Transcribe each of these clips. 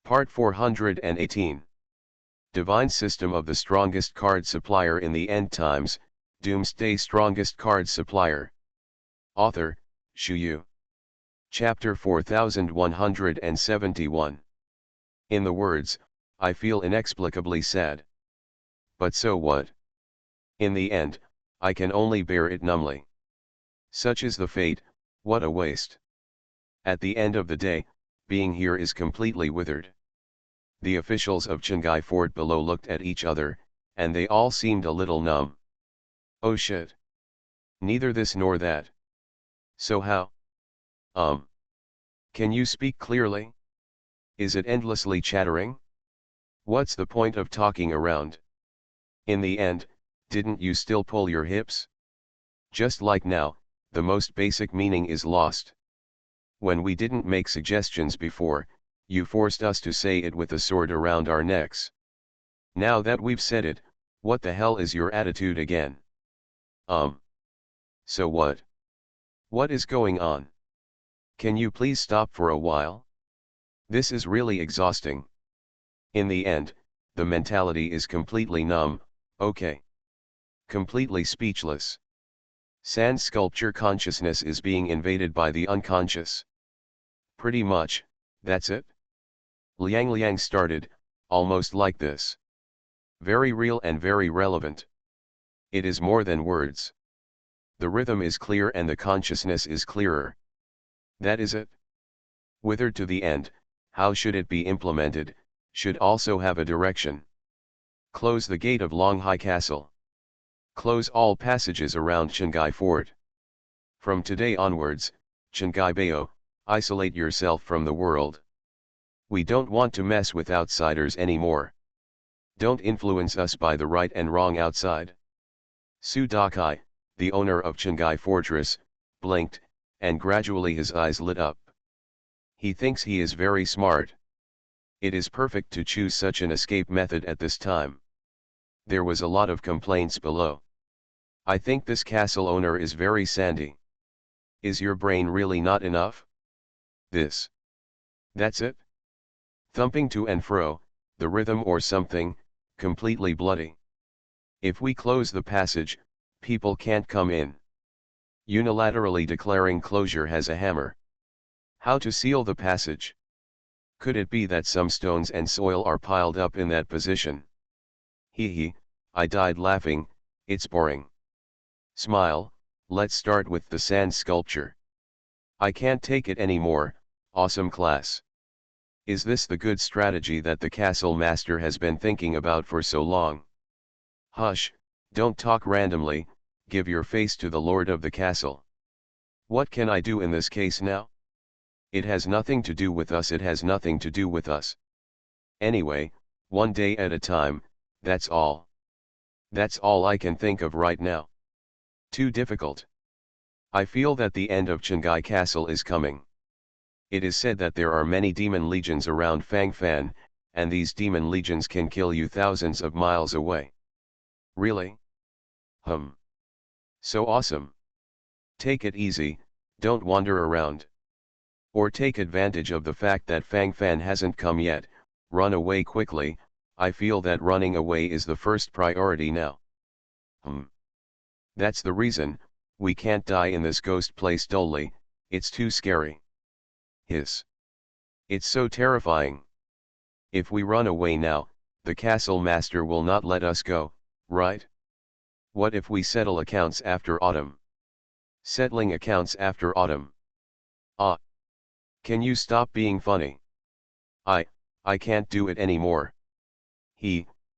Part 418. Divine System of the Strongest Card Supplier in the End Times, Doomsday Strongest Card Supplier. Author, Shu Yu. Chapter 4171. In the words, I feel inexplicably sad. But so what? In the end, I can only bear it numbly. Such is the fate, what a waste. At the end of the day, being here is completely withered. The officials of Chang'ai Fort below looked at each other, and they all seemed a little numb. Oh shit. Neither this nor that. So how? Can you speak clearly? Is it endlessly chattering? What's the point of talking around? In the end, didn't you still pull your hips? Just like now, the most basic meaning is lost. When we didn't make suggestions before, you forced us to say it with a sword around our necks. Now that we've said it, what the hell is your attitude again? So what? What is going on? Can you please stop for a while? This is really exhausting. In the end, the mentality is completely numb, okay. Completely speechless. Sand sculpture consciousness is being invaded by the unconscious. Pretty much, that's it. Liang started, almost like this. Very real and very relevant. It is more than words. The rhythm is clear and the consciousness is clearer. That is it. Withered to the end, how should it be implemented, should also have a direction. Close the gate of Longhai Castle. Close all passages around Chang'ai Fort. From today onwards, Chang'ai Bao, isolate yourself from the world. We don't want to mess with outsiders anymore. Don't influence us by the right and wrong outside. Su Dakai, the owner of Chang'ai Fortress, blinked, and gradually his eyes lit up. He thinks he is very smart. It is perfect to choose such an escape method at this time. There was a lot of complaints below. I think this castle owner is very sandy. Is your brain really not enough? This. That's it? Thumping to and fro, the rhythm or something, completely bloody. If we close the passage, people can't come in. Unilaterally declaring closure has a hammer. How to seal the passage? Could it be that some stones and soil are piled up in that position? Hee, I died laughing, it's boring. Smile, let's start with the sand sculpture. I can't take it anymore, awesome class. Is this the good strategy that the castle master has been thinking about for so long? Hush, don't talk randomly, give your face to the lord of the castle. What can I do in this case now? It has nothing to do with us, it has nothing to do with us. Anyway, one day at a time, that's all. That's all I can think of right now. Too difficult. I feel that the end of Chang'ai Castle is coming. It is said that there are many demon legions around Fangfan, and these demon legions can kill you thousands of miles away. Really? So awesome. Take it easy, don't wander around. Or take advantage of the fact that Fangfan hasn't come yet, run away quickly. I feel that running away is the first priority now. That's the reason, we can't die in this ghost place dully, it's too scary. Hiss. It's so terrifying. If we run away now, the castle master will not let us go, right? What if we settle accounts after autumn? Settling accounts after autumn. Can you stop being funny? I can't do it anymore.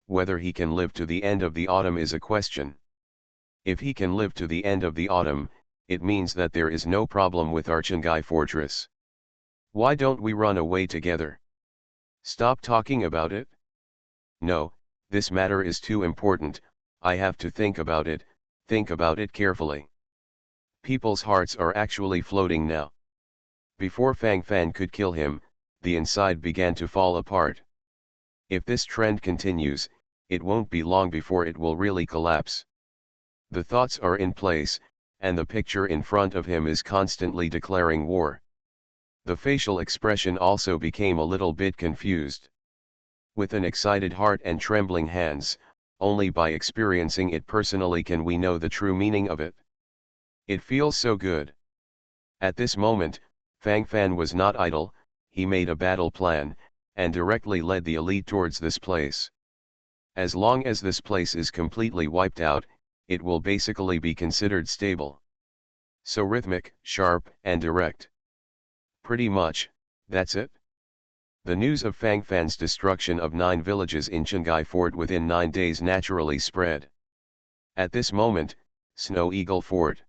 Whether he can live to the end of the autumn is a question. If he can live to the end of the autumn, it means that there is no problem with our Chang'ai Fortress. Why don't we run away together? Stop talking about it? No, this matter is too important, I have to think about it carefully. People's hearts are actually floating now. Before Fangfan could kill him, the inside began to fall apart. If this trend continues, it won't be long before it will really collapse. The thoughts are in place, and the picture in front of him is constantly declaring war. The facial expression also became a little bit confused. With an excited heart and trembling hands, only by experiencing it personally can we know the true meaning of it. It feels so good. At this moment, Fang Fan was not idle, he made a battle plan, and directly led the elite towards this place. As long as this place is completely wiped out, it will basically be considered stable. So rhythmic, sharp, and direct. Pretty much, that's it. The news of Fang Fan's destruction of 9 villages in Qinghai Fort within 9 days naturally spread. At this moment, Snow Eagle Fort.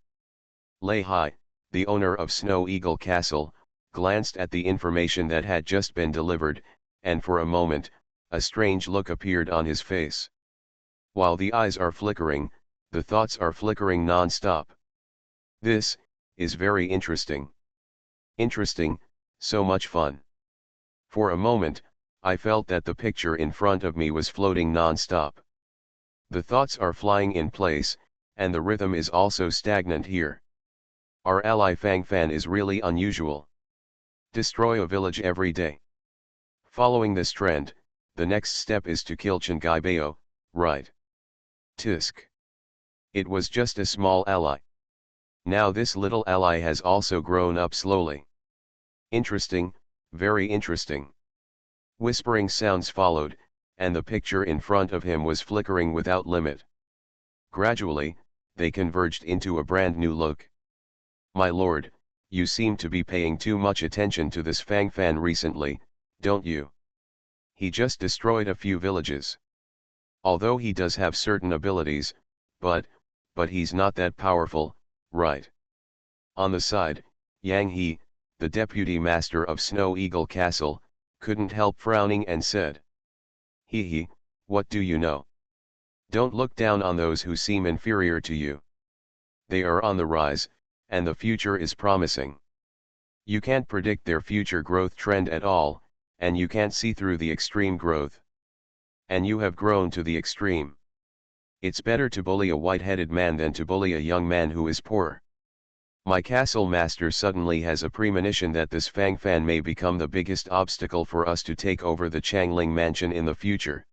Lei Hai, the owner of Snow Eagle Castle, glanced at the information that had just been delivered, and for a moment, a strange look appeared on his face. While the eyes are flickering, the thoughts are flickering non-stop. This is very interesting. Interesting, so much fun. For a moment, I felt that the picture in front of me was floating non-stop. The thoughts are flying in place, and the rhythm is also stagnant here. Our ally Fang Fan is really unusual. Destroy a village every day. Following this trend, the next step is to kill Qinghai Bao, right? Tisk. It was just a small ally. Now this little ally has also grown up slowly. Interesting, very interesting. Whispering sounds followed, and the picture in front of him was flickering without limit. Gradually, they converged into a brand new look. My lord, you seem to be paying too much attention to this Fang Fan recently, don't you? He just destroyed a few villages. Although he does have certain abilities, but he's not that powerful, right? On the side, Yang He, the deputy master of Snow Eagle Castle, couldn't help frowning and said, He, what do you know? Don't look down on those who seem inferior to you. They are on the rise, and the future is promising. You can't predict their future growth trend at all, and you can't see through the extreme growth. And you have grown to the extreme. It's better to bully a white-headed man than to bully a young man who is poor. My castle master suddenly has a premonition that this Fang Fan may become the biggest obstacle for us to take over the Changling mansion in the future.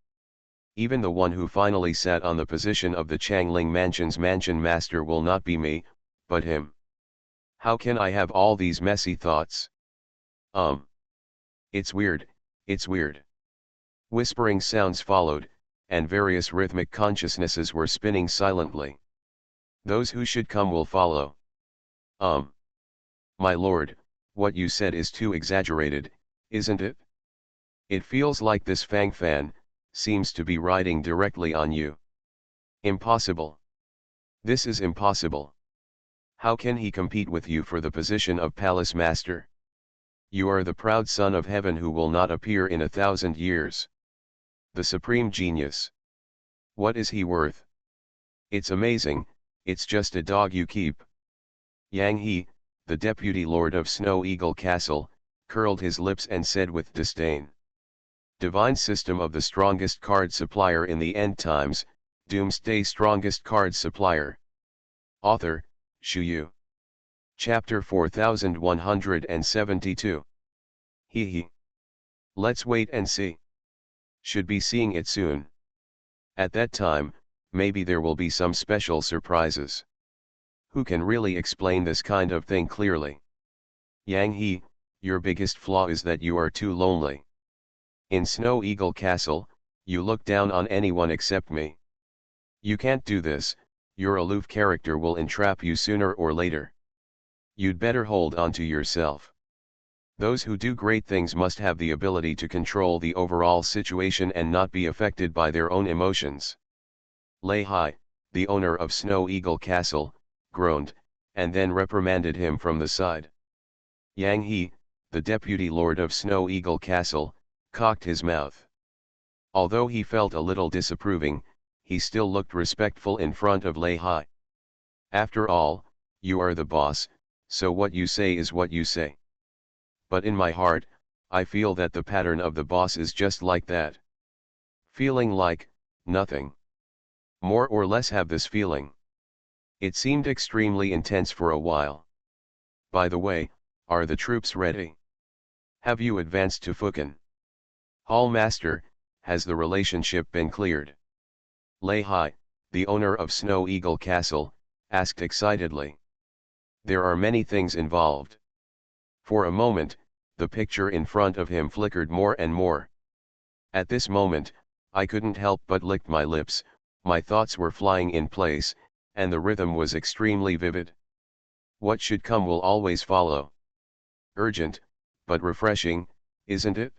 Even the one who finally sat on the position of the Changling mansion's mansion master will not be me, but him. How can I have all these messy thoughts? It's weird, it's weird. Whispering sounds followed, and various rhythmic consciousnesses were spinning silently. Those who should come will follow. My lord, what you said is too exaggerated, isn't it? It feels like this Fang Fan seems to be riding directly on you. Impossible. This is impossible. How can he compete with you for the position of Palace Master? You are the proud son of heaven who will not appear in 1,000 years. The supreme genius. What is he worth? It's amazing, it's just a dog you keep. Yang He, the deputy lord of Snow Eagle Castle, curled his lips and said with disdain. Divine system of the strongest card supplier in the end times, Doomsday strongest card supplier. Author, Shu Yu. Chapter 4172. He. Let's wait and see. Should be seeing it soon. At that time, maybe there will be some special surprises. Who can really explain this kind of thing clearly? Yang He, your biggest flaw is that you are too lonely. In Snow Eagle Castle, you look down on anyone except me. You can't do this, your aloof character will entrap you sooner or later. You'd better hold on to yourself. Those who do great things must have the ability to control the overall situation and not be affected by their own emotions. Lei Hai, the owner of Snow Eagle Castle, groaned, and then reprimanded him from the side. Yang He, the deputy lord of Snow Eagle Castle, cocked his mouth. Although he felt a little disapproving, he still looked respectful in front of Lei Hai. After all, you are the boss, so what you say is what you say. But in my heart, I feel that the pattern of the boss is just like that. Feeling like, nothing. More or less have this feeling. It seemed extremely intense for a while. By the way, are the troops ready? Have you advanced to Fukin? Hall Master, has the relationship been cleared? Lei Hai, the owner of Snow Eagle Castle, asked excitedly. There are many things involved. For a moment, the picture in front of him flickered more and more. At this moment, I couldn't help but lick my lips, my thoughts were flying in place, and the rhythm was extremely vivid. What should come will always follow. Urgent, but refreshing, isn't it?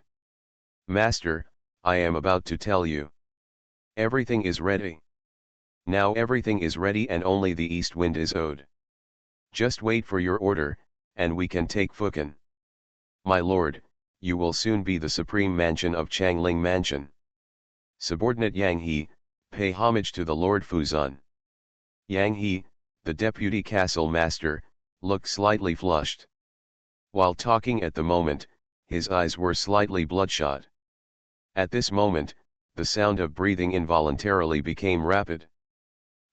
Master, I am about to tell you. Everything is ready. Now everything is ready and only the east wind is owed. Just wait for your order, and we can take Fukin. My lord, you will soon be the supreme mansion of Changling Mansion. Subordinate Yang He, pay homage to the Lord Fuzun. Yang He, the deputy castle master, looked slightly flushed. While talking at the moment, his eyes were slightly bloodshot. At this moment, the sound of breathing involuntarily became rapid.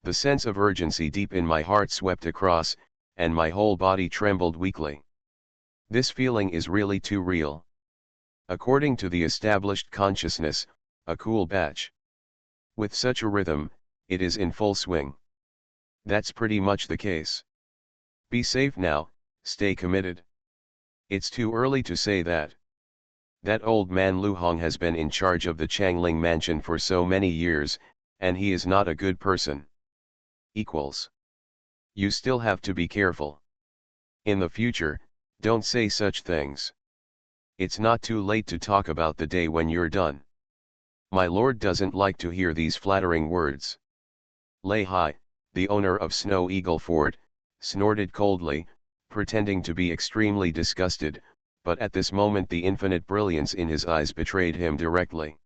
The sense of urgency deep in my heart swept across, and my whole body trembled weakly. This feeling is really too real. According to the established consciousness, a cool batch. With such a rhythm, it is in full swing. That's pretty much the case. Be safe now, stay committed. It's too early to say that. That old man Lu Hong has been in charge of the Changling Mansion for so many years, and he is not a good person. Equals. You still have to be careful. In the future, don't say such things. It's not too late to talk about the day when you're done. My lord doesn't like to hear these flattering words. Lei Hai, the owner of Snow Eagle Fort, snorted coldly, pretending to be extremely disgusted, but at this moment the infinite brilliance in his eyes betrayed him directly.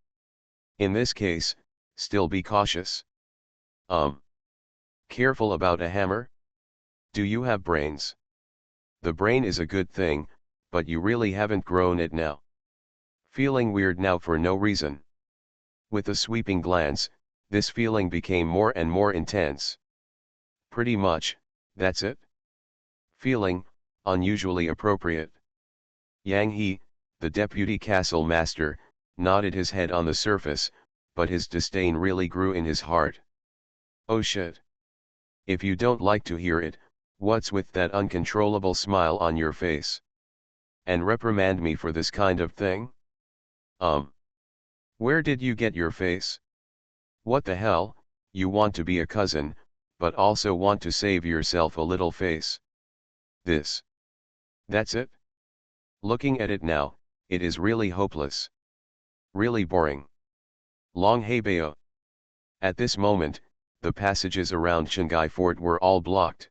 In this case, still be cautious. Careful about a hammer? Do you have brains? The brain is a good thing, but you really haven't grown it now. Feeling weird now for no reason. With a sweeping glance, this feeling became more and more intense. Pretty much, that's it. Feeling, unusually appropriate. Yang He, the deputy castle master, nodded his head on the surface, but his disdain really grew in his heart. Oh shit. If you don't like to hear it, what's with that uncontrollable smile on your face? And reprimand me for this kind of thing? Where did you get your face? What the hell, you want to be a cousin, but also want to save yourself a little face. That's it? Looking at it now, it is really hopeless. Really boring. Long Hebeo. At this moment, the passages around Shanghai Fort were all blocked.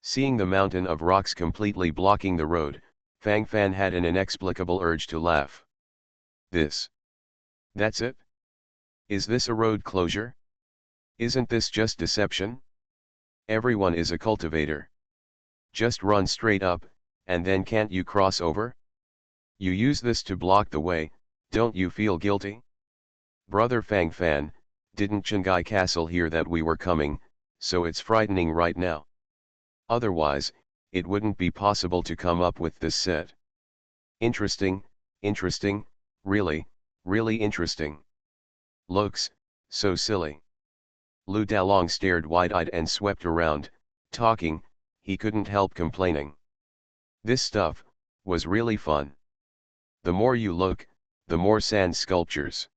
Seeing the mountain of rocks completely blocking the road, Fang Fan had an inexplicable urge to laugh. That's it? Is this a road closure? Isn't this just deception? Everyone is a cultivator. Just run straight up, and then can't you cross over? You use this to block the way, don't you feel guilty? Brother Fang Fan, didn't Shanghai Castle hear that we were coming, so it's frightening right now. Otherwise, it wouldn't be possible to come up with this set. Interesting, really, really interesting. Looks, so silly. Lu Dalong stared wide-eyed and swept around, talking, he couldn't help complaining. This stuff was really fun. The more you look, the more sand sculptures.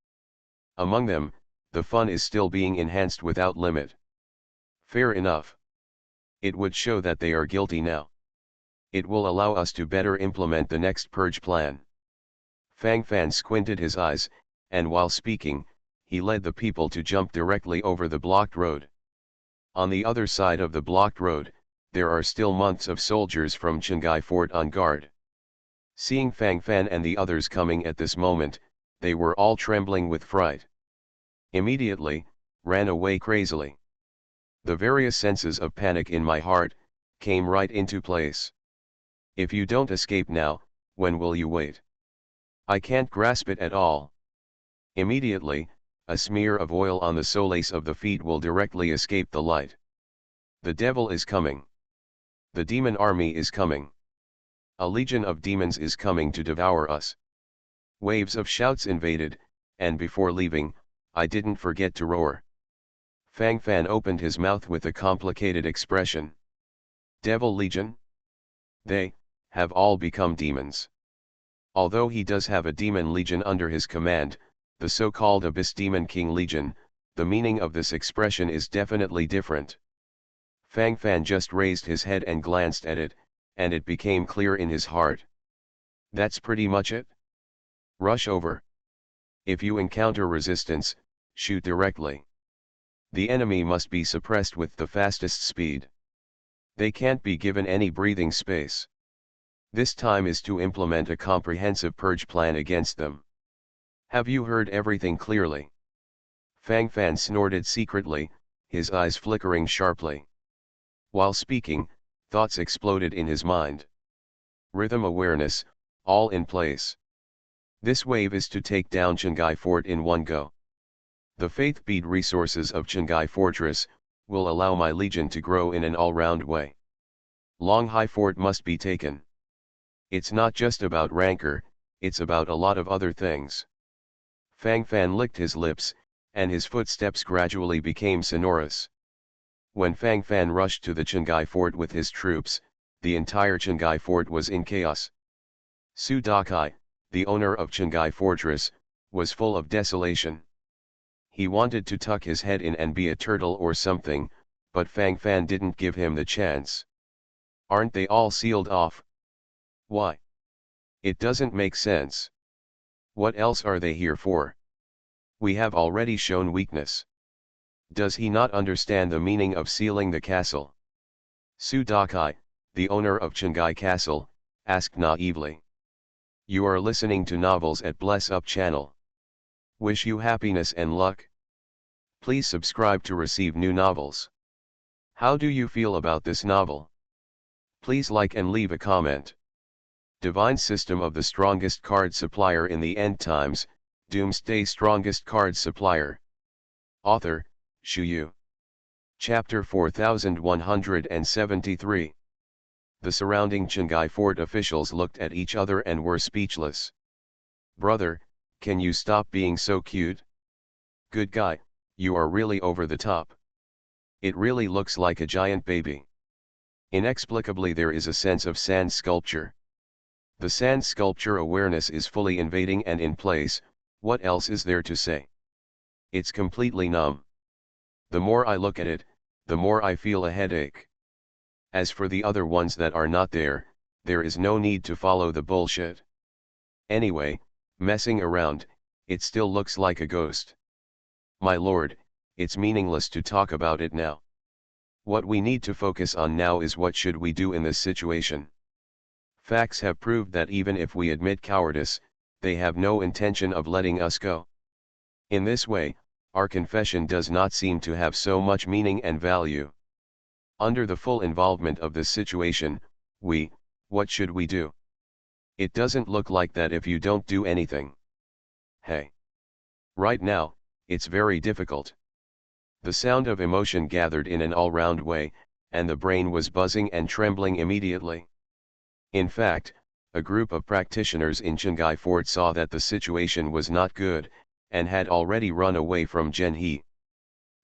Among them, the fun is still being enhanced without limit. Fair enough. It would show that they are guilty now. It will allow us to better implement the next purge plan. Fang Fan squinted his eyes, and while speaking, he led the people to jump directly over the blocked road. On the other side of the blocked road, there are still months of soldiers from Shanghai Fort on guard. Seeing Fang Fan and the others coming at this moment, they were all trembling with fright. Immediately, ran away crazily. The various senses of panic in my heart came right into place. If you don't escape now, when will you wait? I can't grasp it at all. Immediately, a smear of oil on the soles of the feet will directly escape the light. The devil is coming. The demon army is coming. A legion of demons is coming to devour us. Waves of shouts invaded, and before leaving, I didn't forget to roar. Fang Fan opened his mouth with a complicated expression. Devil Legion? They have all become demons. Although he does have a demon legion under his command, the so-called Abyss Demon King Legion, the meaning of this expression is definitely different. Fang Fan just raised his head and glanced at it, and it became clear in his heart. That's pretty much it. Rush over. If you encounter resistance, shoot directly. The enemy must be suppressed with the fastest speed. They can't be given any breathing space. This time is to implement a comprehensive purge plan against them. Have you heard everything clearly? Fang Fan snorted secretly, his eyes flickering sharply. While speaking, thoughts exploded in his mind. Rhythm awareness, all in place. This wave is to take down Qinghai Fort in one go. The faith bead resources of Qinghai Fortress will allow my legion to grow in an all-round way. Longhai Fort must be taken. It's not just about rancor, it's about a lot of other things. Fang Fan licked his lips, and his footsteps gradually became sonorous. When Fang Fan rushed to the Qinghai Fort with his troops, the entire Qinghai Fort was in chaos. Su Dakai, the owner of Qinghai Fortress, was full of desolation. He wanted to tuck his head in and be a turtle or something, but Fang Fan didn't give him the chance. Aren't they all sealed off? Why? It doesn't make sense. What else are they here for? We have already shown weakness. Does he not understand the meaning of sealing the castle? Su Dakai, the owner of Qinghai Castle, asked naively. You are listening to novels at Bless Up channel. Wish you happiness and luck. Please subscribe to receive new novels. How do you feel about this novel? Please like and leave a comment. Divine System of the Strongest Card Supplier in the End Times, Doomsday Strongest Card Supplier. Author, Shu Yu. Chapter 4173. The surrounding Qinghai Fort officials looked at each other and were speechless. Brother, can you stop being so cute? Good guy, you are really over the top. It really looks like a giant baby. Inexplicably there is a sense of sand sculpture. The sand sculpture awareness is fully invading and in place. What else is there to say? It's completely numb. The more I look at it, the more I feel a headache. As for the other ones that are not there, there is no need to follow the bullshit. Anyway, messing around, it still looks like a ghost. My lord, it's meaningless to talk about it now. What we need to focus on now is what should we do in this situation. Facts have proved that even if we admit cowardice, they have no intention of letting us go. In this way, our confession does not seem to have so much meaning and value. Under the full involvement of this situation, what should we do? It doesn't look like that if you don't do anything. Hey. Right now, it's very difficult. The sound of emotion gathered in an all-round way, and the brain was buzzing and trembling immediately. In fact, a group of practitioners in Qinghai Fort saw that the situation was not good, and had already run away from Zhenhe.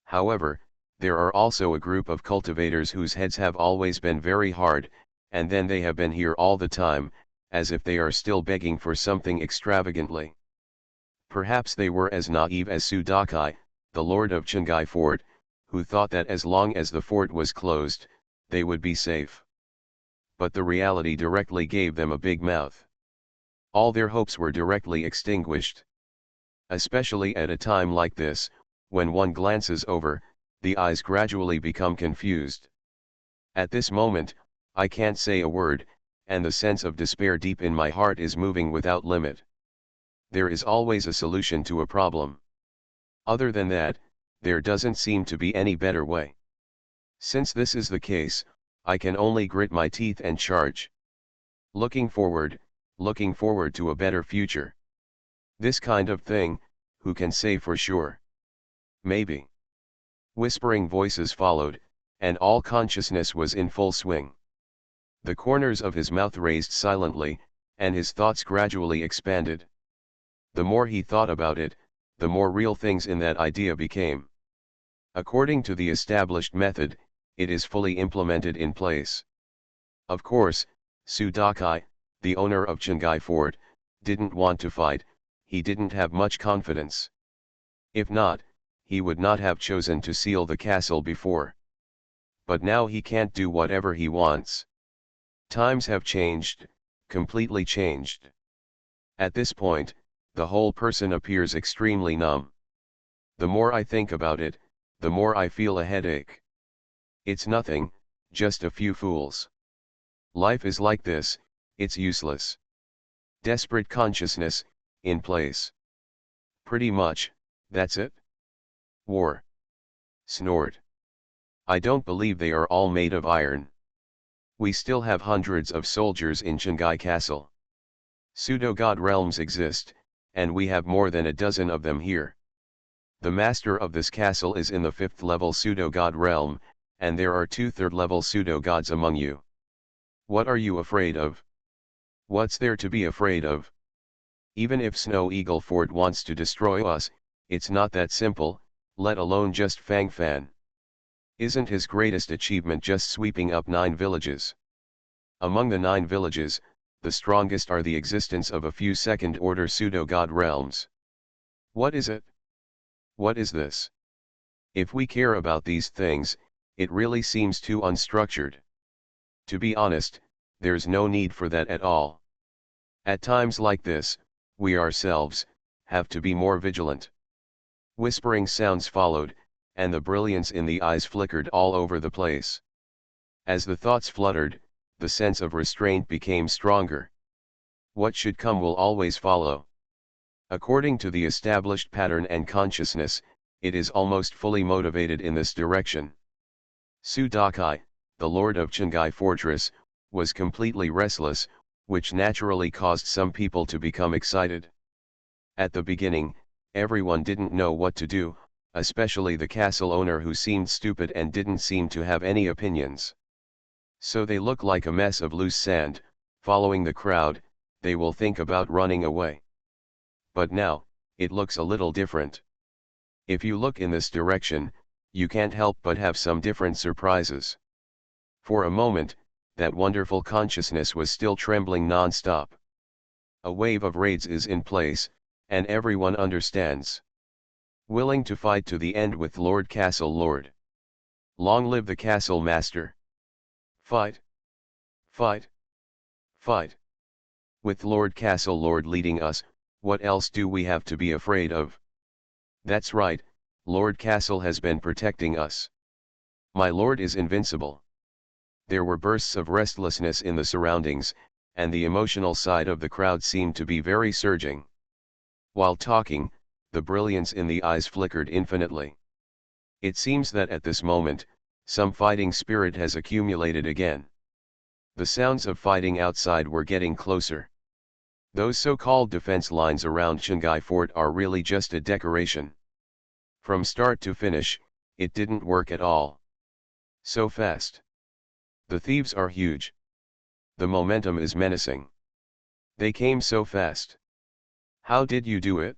However, there are also a group of cultivators whose heads have always been very hard, and then they have been here all the time, as if they are still begging for something extravagantly. Perhaps they were as naive as Su Dakai, the lord of Qinghai Fort, who thought that as long as the fort was closed, they would be safe. But the reality directly gave them a big mouth. All their hopes were directly extinguished. Especially at a time like this, when one glances over, the eyes gradually become confused. At this moment, I can't say a word, and the sense of despair deep in my heart is moving without limit. There is always a solution to a problem. Other than that, there doesn't seem to be any better way. Since this is the case, I can only grit my teeth and charge. Looking forward to a better future. This kind of thing, who can say for sure? Maybe. Whispering voices followed, and all consciousness was in full swing. The corners of his mouth raised silently, and his thoughts gradually expanded. The more he thought about it, the more real things in that idea became. According to the established method, it is fully implemented in place. Of course, Sudakai, the owner of Chingai Fort, didn't want to fight, he didn't have much confidence. If not, he would not have chosen to seal the castle before. But now he can't do whatever he wants. Times have changed, completely changed. At this point, the whole person appears extremely numb. The more I think about it, the more I feel a headache. It's nothing, just a few fools. Life is like this, it's useless. Desperate consciousness, in place. Pretty much, that's it. War. Snort. I don't believe they are all made of iron. We still have hundreds of soldiers in Chingai Castle. Pseudo-god realms exist, and we have more than a dozen of them here. The master of this castle is in the 5th level pseudo-god realm, and there are 2 3rd-level pseudo-gods among you. What are you afraid of? What's there to be afraid of? Even if Snow Eagle Fort wants to destroy us, it's not that simple, let alone just Fang Fan. Isn't his greatest achievement just sweeping up 9 villages? Among the 9 villages, the strongest are the existence of a few second-order pseudo-god realms. What is it? What is this? If we care about these things, it really seems too unstructured. To be honest, there's no need for that at all. At times like this, we ourselves have to be more vigilant. Whispering sounds followed, and the brilliance in the eyes flickered all over the place. As the thoughts fluttered, the sense of restraint became stronger. What should come will always follow. According to the established pattern and consciousness, it is almost fully motivated in this direction. Sudakai, the lord of Chingai Fortress, was completely restless, which naturally caused some people to become excited. At the beginning, everyone didn't know what to do, especially the castle owner who seemed stupid and didn't seem to have any opinions. So they look like a mess of loose sand, following the crowd, they will think about running away. But now, it looks a little different. If you look in this direction, you can't help but have some different surprises. For a moment, that wonderful consciousness was still trembling non-stop. A wave of raids is in place, and everyone understands. Willing to fight to the end with Lord Castle Lord. Long live the Castle Master. Fight. Fight. Fight. With Lord Castle Lord leading us, what else do we have to be afraid of? That's right, Lord Castle has been protecting us. My lord is invincible. There were bursts of restlessness in the surroundings, and the emotional side of the crowd seemed to be very surging. While talking, the brilliance in the eyes flickered infinitely. It seems that at this moment, some fighting spirit has accumulated again. The sounds of fighting outside were getting closer. Those so-called defense lines around Chingai Fort are really just a decoration. From start to finish, it didn't work at all. So fast. The thieves are huge. The momentum is menacing. They came so fast. How did you do it?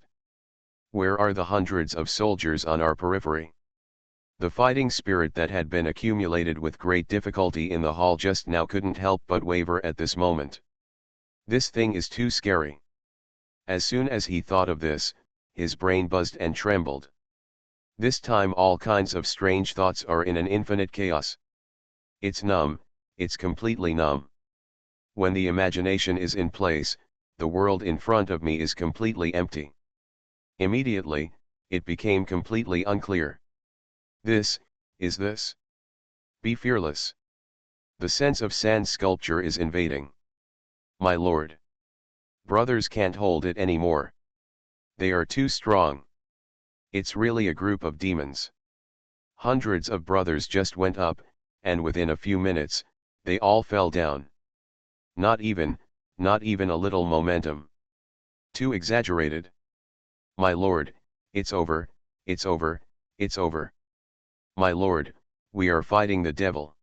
Where are the hundreds of soldiers on our periphery? The fighting spirit that had been accumulated with great difficulty in the hall just now couldn't help but waver at this moment. This thing is too scary. As soon as he thought of this, his brain buzzed and trembled. This time all kinds of strange thoughts are in an infinite chaos. It's numb, it's completely numb. When the imagination is in place, the world in front of me is completely empty. Immediately, it became completely unclear. This, is this? Be fearless. The sense of sand sculpture is invading. My lord. Brothers can't hold it anymore. They are too strong. It's really a group of demons. Hundreds of brothers just went up, and within a few minutes, they all fell down. Not even a little momentum. Too exaggerated. My lord, it's over, it's over, it's over. My lord, we are fighting the devil.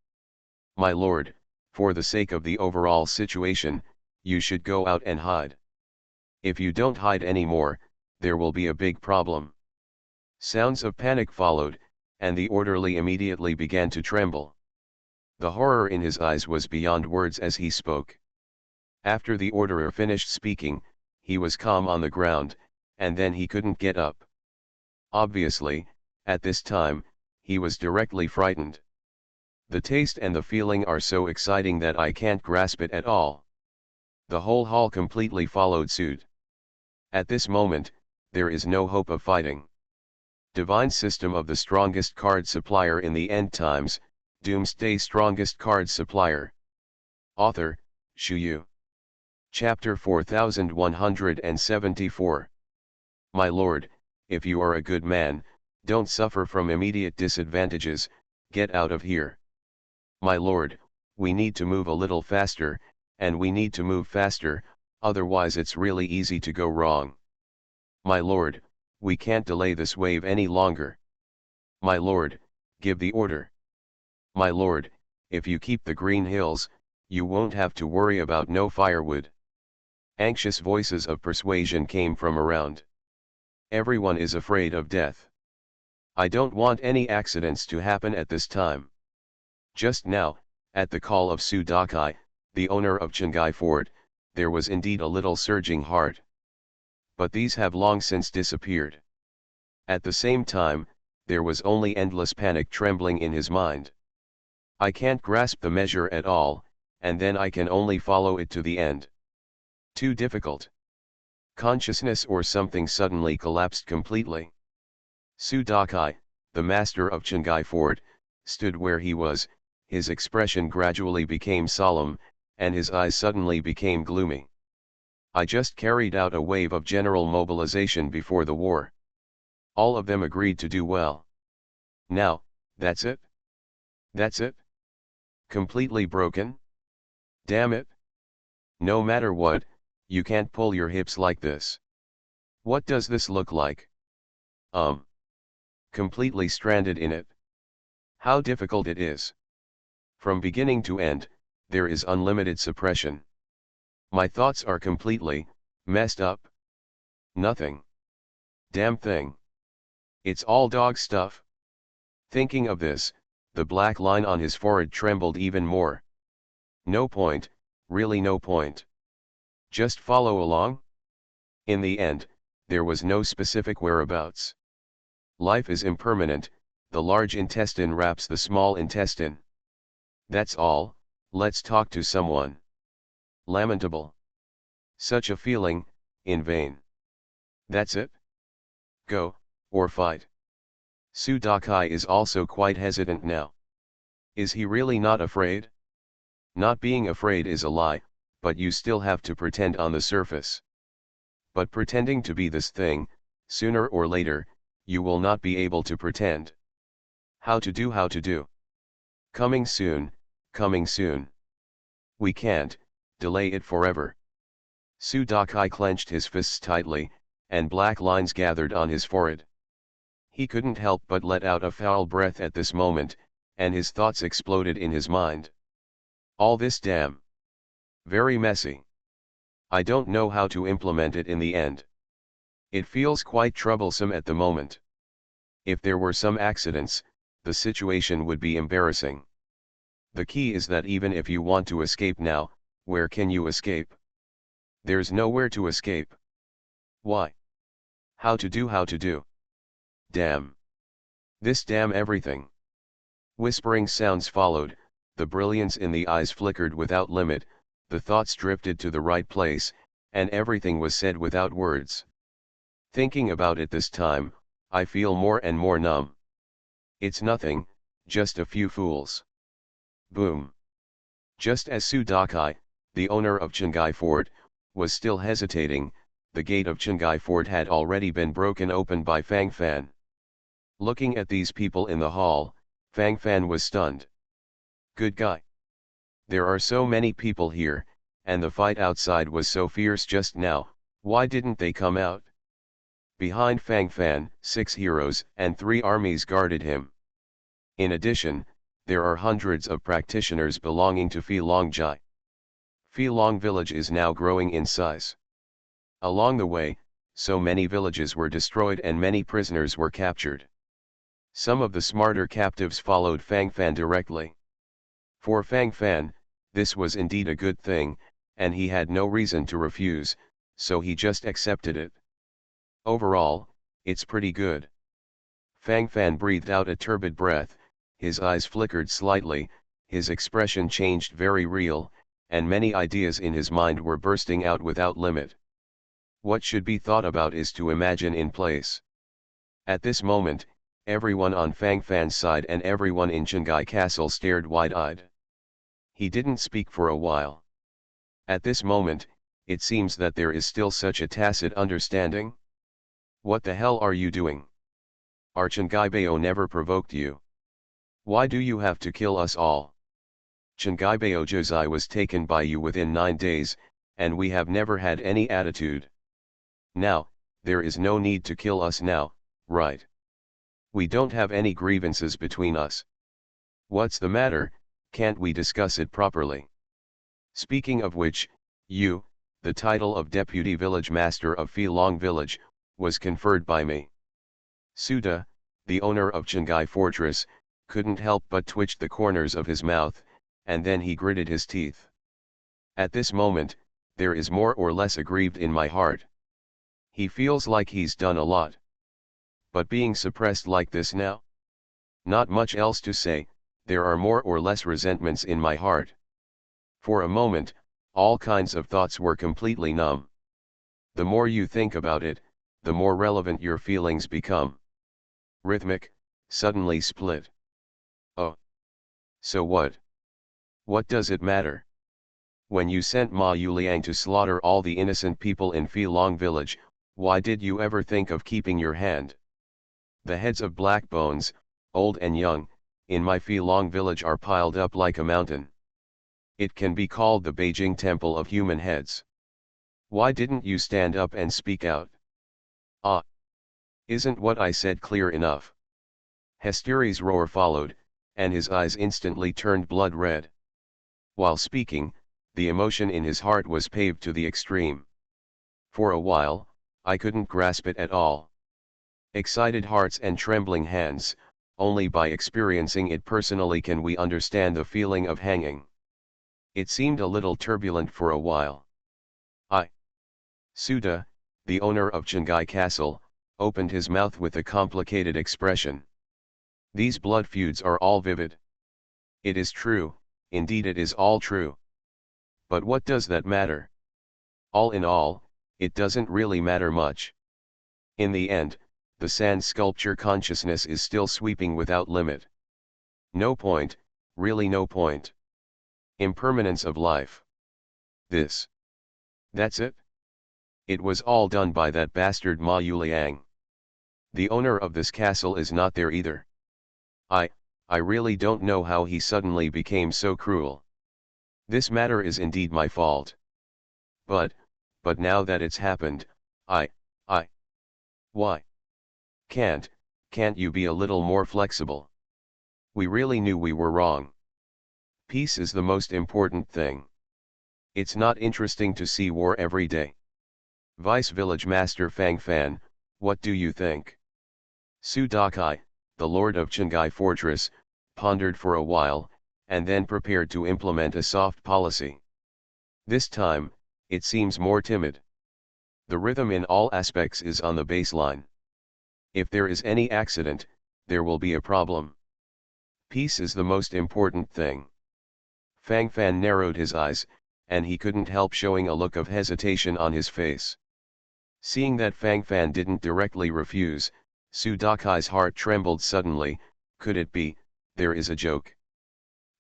My lord, For the sake of the overall situation, you should go out and hide. If you don't hide anymore, there will be a big problem. Sounds of panic followed, and the orderly immediately began to tremble. The horror in his eyes was beyond words as he spoke. After the orderer finished speaking, he was calm on the ground, and then he couldn't get up. Obviously, at this time, he was directly frightened. The taste and the feeling are so exciting that I can't grasp it at all. The whole hall completely followed suit. At this moment, there is no hope of fighting. Divine system of the strongest card supplier in the end times, Doomsday strongest card supplier. Author, Shuyu. Chapter 4174. My lord, if you are a good man, don't suffer from immediate disadvantages, get out of here. My lord, we need to move a little faster, and we need to move faster, otherwise it's really easy to go wrong. My lord, we can't delay this wave any longer. My lord, give the order. My lord, if you keep the green hills, you won't have to worry about no firewood. Anxious voices of persuasion came from around. Everyone is afraid of death. I don't want any accidents to happen at this time. Just now, at the call of Sudakai, the owner of Chingai Fort, there was indeed a little surging heart. But these have long since disappeared. At the same time, there was only endless panic trembling in his mind. I can't grasp the measure at all, and then I can only follow it to the end. Too difficult. Consciousness or something suddenly collapsed completely. Sudakai, the master of Chingai Fort, stood where he was, his expression gradually became solemn, and his eyes suddenly became gloomy. I just carried out a wave of general mobilization before the war. All of them agreed to do well. Now, that's it? That's it? Completely broken? Damn it! No matter what, you can't pull your hips like this. What does this look like? Completely stranded in it. How difficult it is. From beginning to end, there is unlimited suppression. My thoughts are completely messed up. Nothing. Damn thing. It's all dog stuff. Thinking of this, the black line on his forehead trembled even more. No point, really no point. Just follow along? In the end, there was no specific whereabouts. Life is impermanent, the large intestine wraps the small intestine. That's all, let's talk to someone. Lamentable. Such a feeling, in vain. That's it? Go, or fight. Sudakai is also quite hesitant now. Is he really not afraid? Not being afraid is a lie, but you still have to pretend on the surface. But pretending to be this thing, sooner or later, you will not be able to pretend. How to do. Coming soon, coming soon. We can't delay it forever. Sudakai clenched his fists tightly, and black lines gathered on his forehead. He couldn't help but let out a foul breath at this moment, and his thoughts exploded in his mind. All this damn. Very messy. I don't know how to implement it in the end. It feels quite troublesome at the moment. If there were some accidents, the situation would be embarrassing. The key is that even if you want to escape now, where can you escape? There's nowhere to escape. Why? How to do. Damn. This damn everything. Whispering sounds followed, the brilliance in the eyes flickered without limit, the thoughts drifted to the right place, and everything was said without words. Thinking about it this time, I feel more and more numb. It's nothing, just a few fools. Boom. Just as Sudakai, the owner of Chingai Fort, was still hesitating, the gate of Chingai Fort had already been broken open by Fang Fan. Looking at these people in the hall, Fang Fan was stunned. Good guy. There are so many people here, and the fight outside was so fierce just now, why didn't they come out? Behind Fang Fan, 6 heroes and 3 armies guarded him. In addition, there are hundreds of practitioners belonging to Filongjai. Filong village is now growing in size. Along the way, so many villages were destroyed and many prisoners were captured. Some of the smarter captives followed Fang Fan directly. For Fang Fan, this was indeed a good thing, and he had no reason to refuse, so he just accepted it. Overall, it's pretty good. Fang Fan breathed out a turbid breath, his eyes flickered slightly, his expression changed very real, and many ideas in his mind were bursting out without limit. What should be thought about is to imagine in place. At this moment, everyone on Fang Fan's side and everyone in Chengai Castle stared wide-eyed. He didn't speak for a while. At this moment, it seems that there is still such a tacit understanding. What the hell are you doing? Our Chengaibeo never provoked you. Why do you have to kill us all? Chengaibeo Josai was taken by you within 9 days, and we have never had any attitude. Now, there is no need to kill us now, right? We don't have any grievances between us. What's the matter, can't we discuss it properly? Speaking of which, you, the title of Deputy Village Master of Filong Village, was conferred by me. Suda, the owner of Chengai Fortress, couldn't help but twitch the corners of his mouth, and then he gritted his teeth. At this moment, there is more or less aggrieved in my heart. He feels like he's done a lot. But being suppressed like this now? Not much else to say, there are more or less resentments in my heart. For a moment, all kinds of thoughts were completely numb. The more you think about it, the more relevant your feelings become. Rhythmic, suddenly split. Oh. So what? What does it matter? When you sent Ma Yuliang to slaughter all the innocent people in Filong village, why did you ever think of keeping your hand? The heads of black bones, old and young, in my Filong village are piled up like a mountain. It can be called the Beijing Temple of Human Heads. Why didn't you stand up and speak out? Ah! Isn't what I said clear enough? Hesteri's roar followed, and his eyes instantly turned blood red. While speaking, the emotion in his heart was paved to the extreme. For a while, I couldn't grasp it at all. Excited hearts and trembling hands, only by experiencing it personally can we understand the feeling of hanging. It seemed a little turbulent for a while. Suda, the owner of Chengai Castle, opened his mouth with a complicated expression. These blood feuds are all vivid. It is true, indeed it is all true. But what does that matter? All in all, it doesn't really matter much. In the end, the sand sculpture consciousness is still sweeping without limit. No point, really no point. Impermanence of life. That's it? It was all done by that bastard Ma Yuliang. The owner of this castle is not there either. I really don't know how he suddenly became so cruel. This matter is indeed my fault. But now that it's happened, why? Can't you be a little more flexible? We really knew we were wrong. Peace is the most important thing. It's not interesting to see war every day. Vice Village Master Fang Fan, what do you think? Su Dakai, the Lord of Chengai Fortress, pondered for a while, and then prepared to implement a soft policy. This time, it seems more timid. The rhythm in all aspects is on the baseline. If there is any accident, there will be a problem. Peace is the most important thing. Fang Fan narrowed his eyes, and he couldn't help showing a look of hesitation on his face. Seeing that Fang Fan didn't directly refuse, Su Dakai's heart trembled suddenly. Could it be, there is a joke?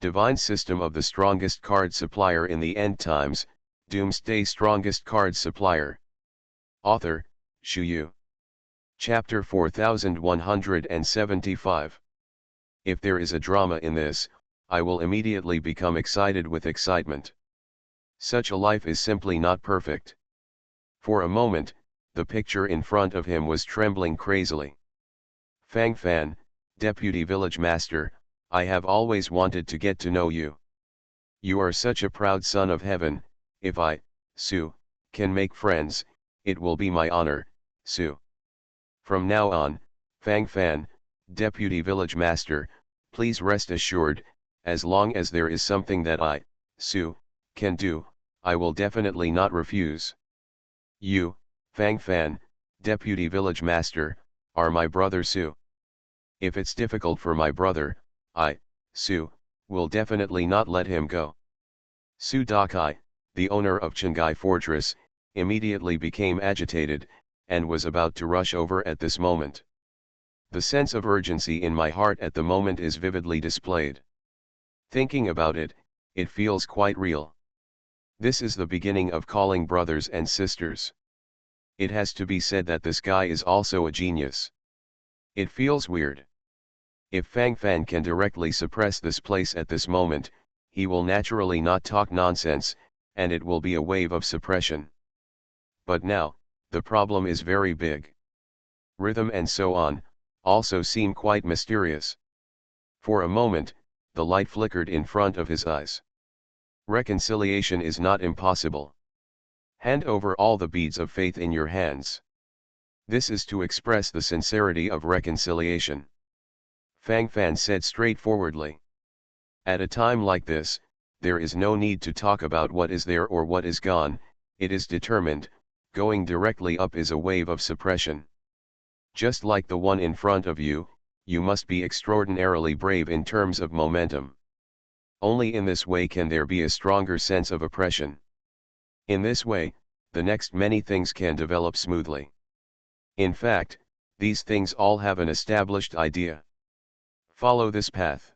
Divine system of the strongest card supplier in the end times, Doomsday strongest card supplier. Author, Shu Yu. Chapter 4175. If there is a drama in this, I will immediately become excited with excitement. Such a life is simply not perfect. For a moment, the picture in front of him was trembling crazily. Fang Fan, Deputy Village Master, I have always wanted to get to know you. You are such a proud son of heaven. If I, Su, can make friends, it will be my honor, Su. From now on, Fang Fan, Deputy Village Master, please rest assured, as long as there is something that I, Su, can do, I will definitely not refuse. You, Fang Fan, Deputy Village Master, are my brother Su. If it's difficult for my brother, I, Su, will definitely not let him go. Su Dakai, the owner of Chingai Fortress, immediately became agitated, and was about to rush over at this moment. The sense of urgency in my heart at the moment is vividly displayed. Thinking about it, it feels quite real. This is the beginning of calling brothers and sisters. It has to be said that this guy is also a genius. It feels weird. If Fang Fan can directly suppress this place at this moment, he will naturally not talk nonsense, and it will be a wave of suppression. But now, the problem is very big. Rhythm and so on, also seem quite mysterious. For a moment, the light flickered in front of his eyes. Reconciliation is not impossible. Hand over all the beads of faith in your hands. This is to express the sincerity of reconciliation. Fang Fan said straightforwardly. At a time like this, there is no need to talk about what is there or what is gone, it is determined, going directly up is a wave of suppression. Just like the one in front of you, you must be extraordinarily brave in terms of momentum. Only in this way can there be a stronger sense of oppression. In this way, the next many things can develop smoothly. In fact, these things all have an established idea. Follow this path.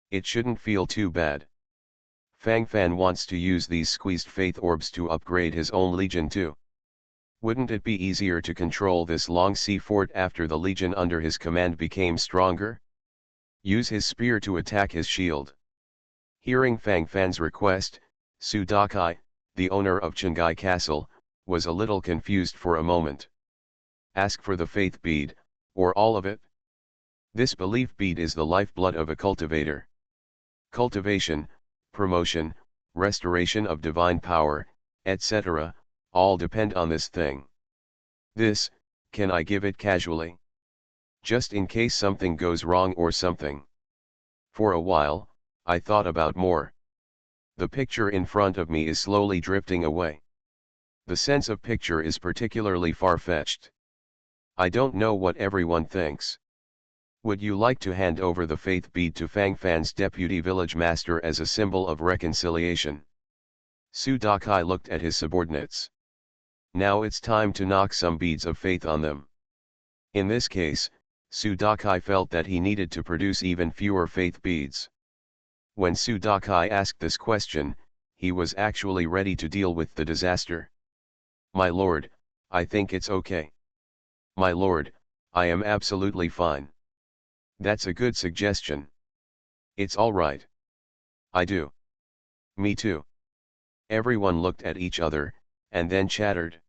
It shouldn't feel too bad. Fang Fan wants to use these squeezed faith orbs to upgrade his own legion too. Wouldn't it be easier to control this long sea fort after the legion under his command became stronger? Use his spear to attack his shield. Hearing Fang Fan's request, Su Dakai, the owner of Chingai Castle, was a little confused for a moment. Ask for the faith bead, or all of it? This belief bead is the lifeblood of a cultivator. Cultivation, promotion, restoration of divine power, etc., all depend on this thing. This, can I give it casually? Just in case something goes wrong or something. For a while, I thought about more. The picture in front of me is slowly drifting away. The sense of picture is particularly far-fetched. I don't know what everyone thinks. Would you like to hand over the faith bead to Fang Fan's deputy village master as a symbol of reconciliation? Su Dakai looked at his subordinates. Now it's time to knock some beads of faith on them. In this case, Su Dakai felt that he needed to produce even fewer faith beads. When Su Dakai asked this question, he was actually ready to deal with the disaster. My lord, I think it's okay. My lord, I am absolutely fine. That's a good suggestion. It's all right. I do. Me too. Everyone looked at each other, and then chattered.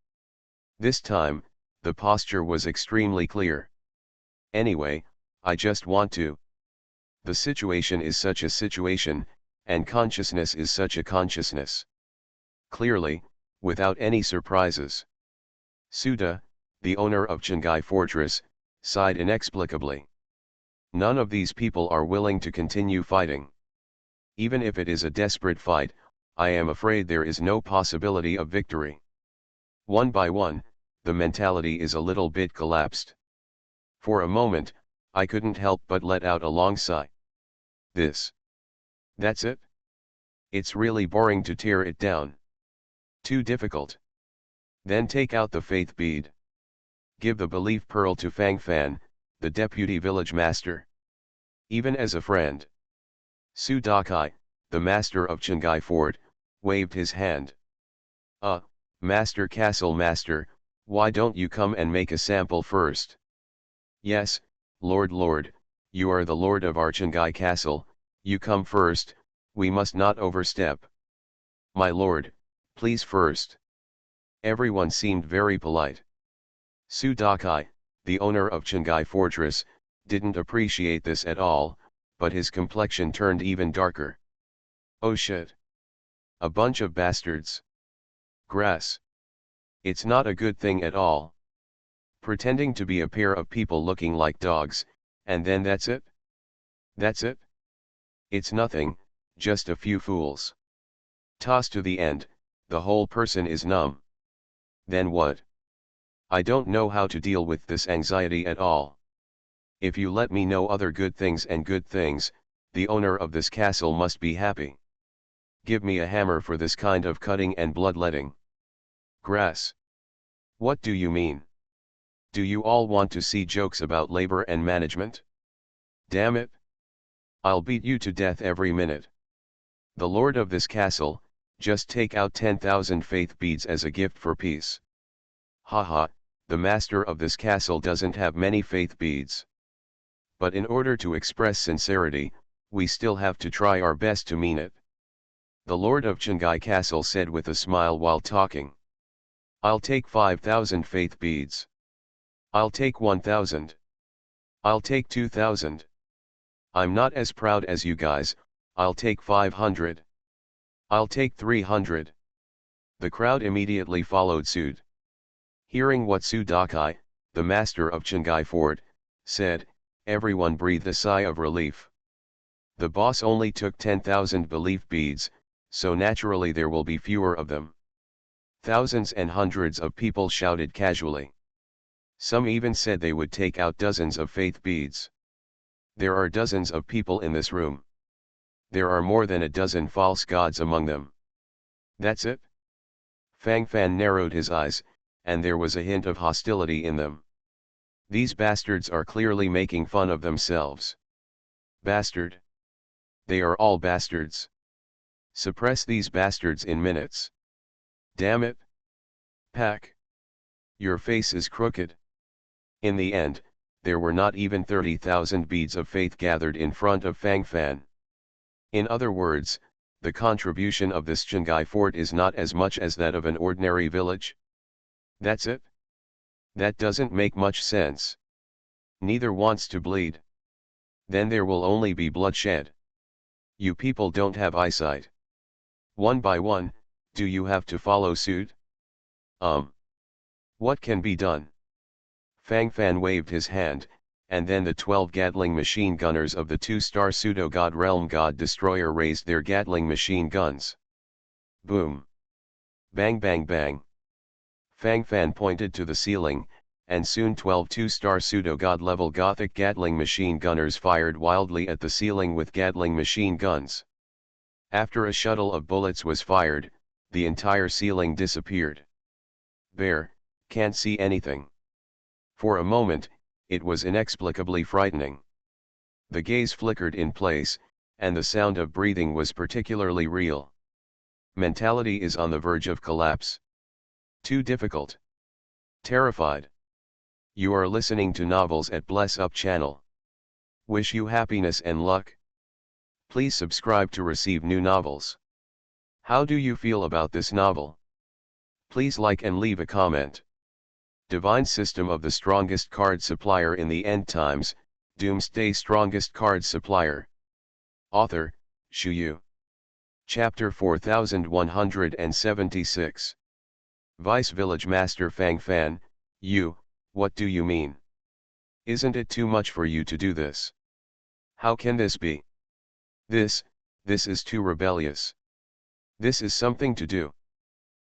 This time, the posture was extremely clear. Anyway, I just want to. The situation is such a situation, and consciousness is such a consciousness. Clearly, without any surprises. Suda, the owner of Chingai Fortress, sighed inexplicably. None of these people are willing to continue fighting. Even if it is a desperate fight, I am afraid there is no possibility of victory. One by one, the mentality is a little bit collapsed. For a moment, I couldn't help but let out a long sigh. That's it? It's really boring to tear it down. Too difficult. Then take out the faith bead. Give the belief pearl to Fang Fan, the deputy village master. Even as a friend. Su Dakai, the master of Chingai Fort, waved his hand. Master Castle Master, why don't you come and make a sample first? Yes, Lord, you are the lord of our Chingai Castle, you come first, we must not overstep. My lord, please first. Everyone seemed very polite. Su Dakai, the owner of Chingai Fortress, didn't appreciate this at all, but his complexion turned even darker. Oh shit. A bunch of bastards. Grass. It's not a good thing at all. Pretending to be a pair of people looking like dogs, and then that's it? That's it? It's nothing, just a few fools. Tossed to the end, the whole person is numb. Then what? I don't know how to deal with this anxiety at all. If you let me know other good things, the owner of this castle must be happy. Give me a hammer for this kind of cutting and bloodletting. Grass. What do you mean? Do you all want to see jokes about labor and management? Damn it. I'll beat you to death every minute. The lord of this castle, just take out 10,000 faith beads as a gift for peace. Haha, the master of this castle doesn't have many faith beads. But in order to express sincerity, we still have to try our best to mean it. The lord of Chingai Castle said with a smile while talking. I'll take 5,000 faith beads. I'll take 1,000. I'll take 2,000. I'm not as proud as you guys, I'll take 500. I'll take 300. The crowd immediately followed suit. Hearing what Su Dakai, the master of Chingai Fort, said, everyone breathed a sigh of relief. The boss only took 10,000 belief beads, so naturally there will be fewer of them. Thousands and hundreds of people shouted casually. Some even said they would take out dozens of faith beads. There are dozens of people in this room. There are more than a dozen false gods among them. That's it? Fang Fan narrowed his eyes, and there was a hint of hostility in them. These bastards are clearly making fun of themselves. Bastard. They are all bastards. Suppress these bastards in minutes. Damn it. Pack. Your face is crooked. In the end, there were not even 30,000 beads of faith gathered in front of Fang Fan. In other words, the contribution of this Chingai fort is not as much as that of an ordinary village. That's it? That doesn't make much sense. Neither wants to bleed. Then there will only be bloodshed. You people don't have eyesight. One by one, do you have to follow suit? What can be done? Fang Fan waved his hand, and then the 12 Gatling machine gunners of the 2-star pseudo-god Realm God Destroyer raised their Gatling machine guns. Boom! Bang bang bang! Fang Fan pointed to the ceiling, and soon 12 2-star pseudo-god level Gothic Gatling machine gunners fired wildly at the ceiling with Gatling machine guns. After a shuttle of bullets was fired, the entire ceiling disappeared. Bear, can't see anything. For a moment, it was inexplicably frightening. The gaze flickered in place, and the sound of breathing was particularly real. Mentality is on the verge of collapse. Too difficult. Terrified. You are listening to Novels at Bless Up channel. Wish you happiness and luck. Please subscribe to receive new novels. How do you feel about this novel? Please like and leave a comment. Divine System of the Strongest Card Supplier in the End Times, Doomsday Strongest Card Supplier. Author, Shu Yu. Chapter 4176. Vice Village Master Fang Fan, you, what do you mean? Isn't it too much for you to do this? How can this be? This is too rebellious. This is something to do.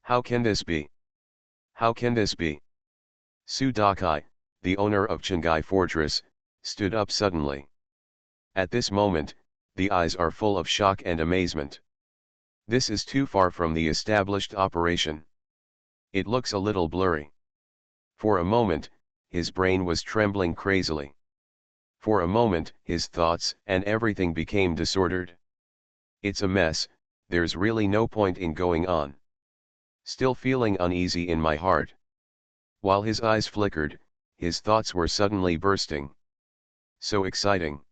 How can this be? How can this be? Su Dakai, the owner of Chingai Fortress, stood up suddenly. At this moment, the eyes are full of shock and amazement. This is too far from the established operation. It looks a little blurry. For a moment, his brain was trembling crazily. For a moment, his thoughts and everything became disordered. It's a mess, there's really no point in going on. Still feeling uneasy in my heart. While his eyes flickered, his thoughts were suddenly bursting. So exciting.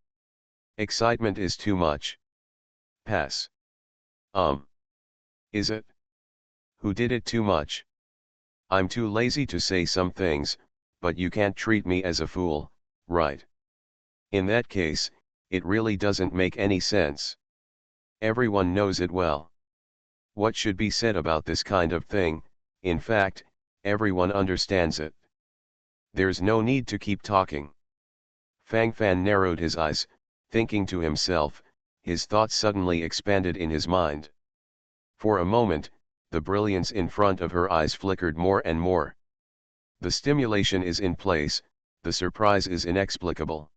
Excitement is too much. Pass. Is it? Who did it too much? I'm too lazy to say some things, but you can't treat me as a fool, right? In that case, it really doesn't make any sense. Everyone knows it well. What should be said about this kind of thing? In fact, everyone understands it. There's no need to keep talking. Fang Fan narrowed his eyes, thinking to himself, his thoughts suddenly expanded in his mind. For a moment, the brilliance in front of her eyes flickered more and more. The stimulation is in place, the surprise is inexplicable.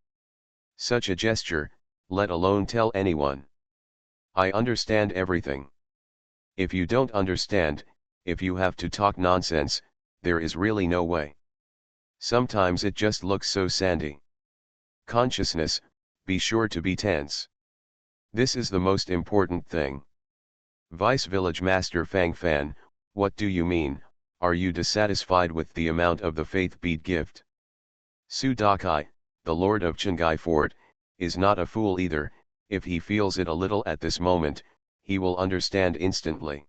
Such a gesture, let alone tell anyone. I understand everything. If you don't understand, if you have to talk nonsense, there is really no way. Sometimes it just looks so sandy. Consciousness, be sure to be tense. This is the most important thing. Vice Village Master Fang Fan, what do you mean? Are you dissatisfied with the amount of the faith bead gift? Su Dakai, the Lord of Chengai Fort, is not a fool either. If he feels it a little at this moment, he will understand instantly.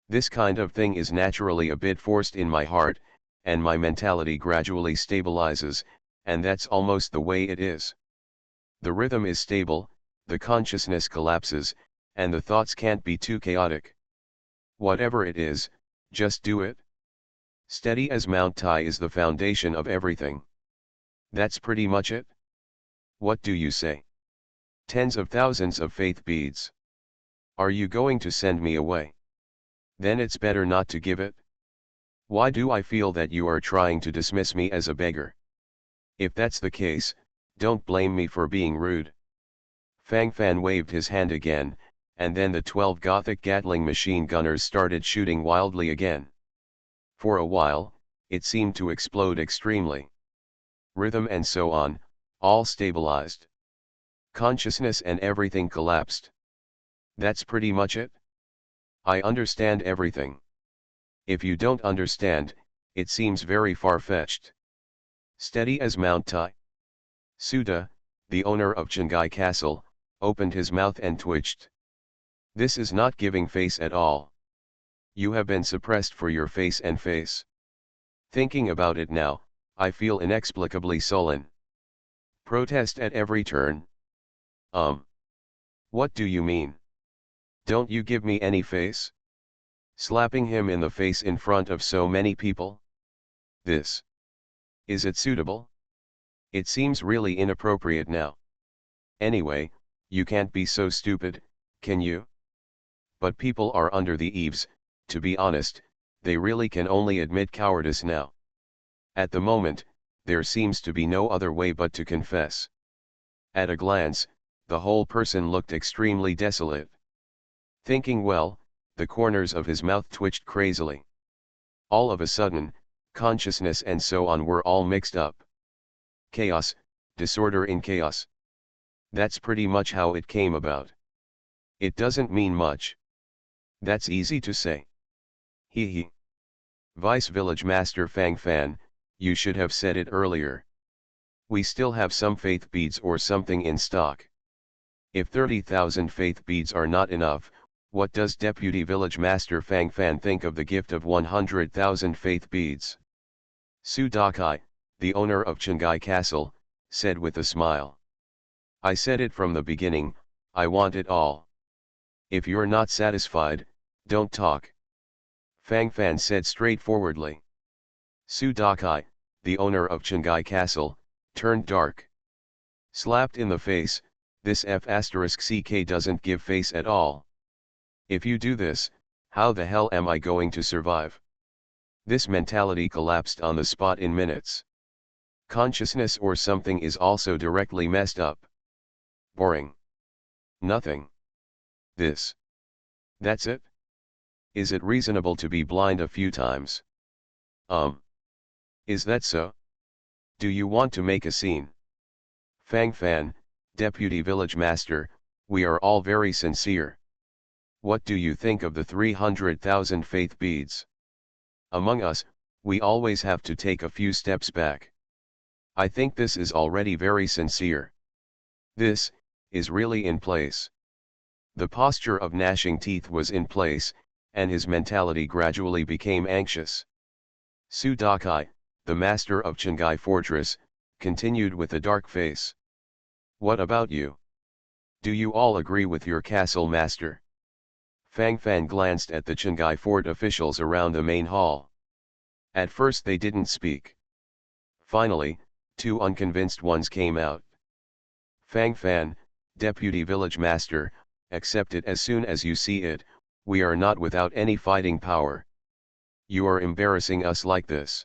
This kind of thing is naturally a bit forced in my heart, and my mentality gradually stabilizes, and that's almost the way it is. The rhythm is stable, the consciousness collapses, and the thoughts can't be too chaotic. Whatever it is, just do it. Steady as Mount Tai is the foundation of everything. That's pretty much it. What do you say? Tens of thousands of faith beads. Are you going to send me away? Then it's better not to give it. Why do I feel that you are trying to dismiss me as a beggar? If that's the case, don't blame me for being rude. Fang Fan waved his hand again, and then the 12 Gothic Gatling machine gunners started shooting wildly again. For a while, it seemed to explode extremely. Rhythm and so on, all stabilized. Consciousness and everything collapsed. That's pretty much it. I understand everything. If you don't understand, it seems very far-fetched. Steady as Mount Tai. Suda, the owner of Chengai Castle, opened his mouth and twitched. This is not giving face at all. You have been suppressed for your face and face. Thinking about it now, I feel inexplicably sullen. Protest at every turn. What do you mean? Don't you give me any face? Slapping him in the face in front of so many people? This. Is it suitable? It seems really inappropriate now. Anyway, you can't be so stupid, can you? But people are under the eaves, to be honest, they really can only admit cowardice now. At the moment, there seems to be no other way but to confess. At a glance, the whole person looked extremely desolate. Thinking well, the corners of his mouth twitched crazily. All of a sudden, consciousness and so on were all mixed up. Chaos, disorder in chaos. That's pretty much how it came about. It doesn't mean much. That's easy to say. Hee hee. Vice Village Master Fang Fan, you should have said it earlier. We still have some faith beads or something in stock. If 30,000 faith beads are not enough, what does Deputy Village Master Fang Fan think of the gift of 100,000 faith beads? Su Dakai, the owner of Chengai Castle, said with a smile. I said it from the beginning, I want it all. If you're not satisfied, don't talk. Fang Fan said straightforwardly. Su Dakai, the owner of Chengai Castle, turned dark. Slapped in the face, this F***ck doesn't give face at all. If you do this, how the hell am I going to survive? This mentality collapsed on the spot in minutes. Consciousness or something is also directly messed up. Boring. Nothing. This. That's it? Is it reasonable to be blind a few times? Is that so? Do you want to make a scene? Fang Fan, Deputy Village Master, we are all very sincere. What do you think of the 300,000 faith beads? Among us, we always have to take a few steps back. I think this is already very sincere. This is really in place. The posture of gnashing teeth was in place, and his mentality gradually became anxious. Su Dakai, the master of Chengai Fortress, continued with a dark face. What about you? Do you all agree with your castle master? Fang Fan glanced at the Qinghai fort officials around the main hall. At first they didn't speak. Finally, two unconvinced ones came out. Fang Fan, Deputy Village Master, accept it as soon as you see it, we are not without any fighting power. You are embarrassing us like this.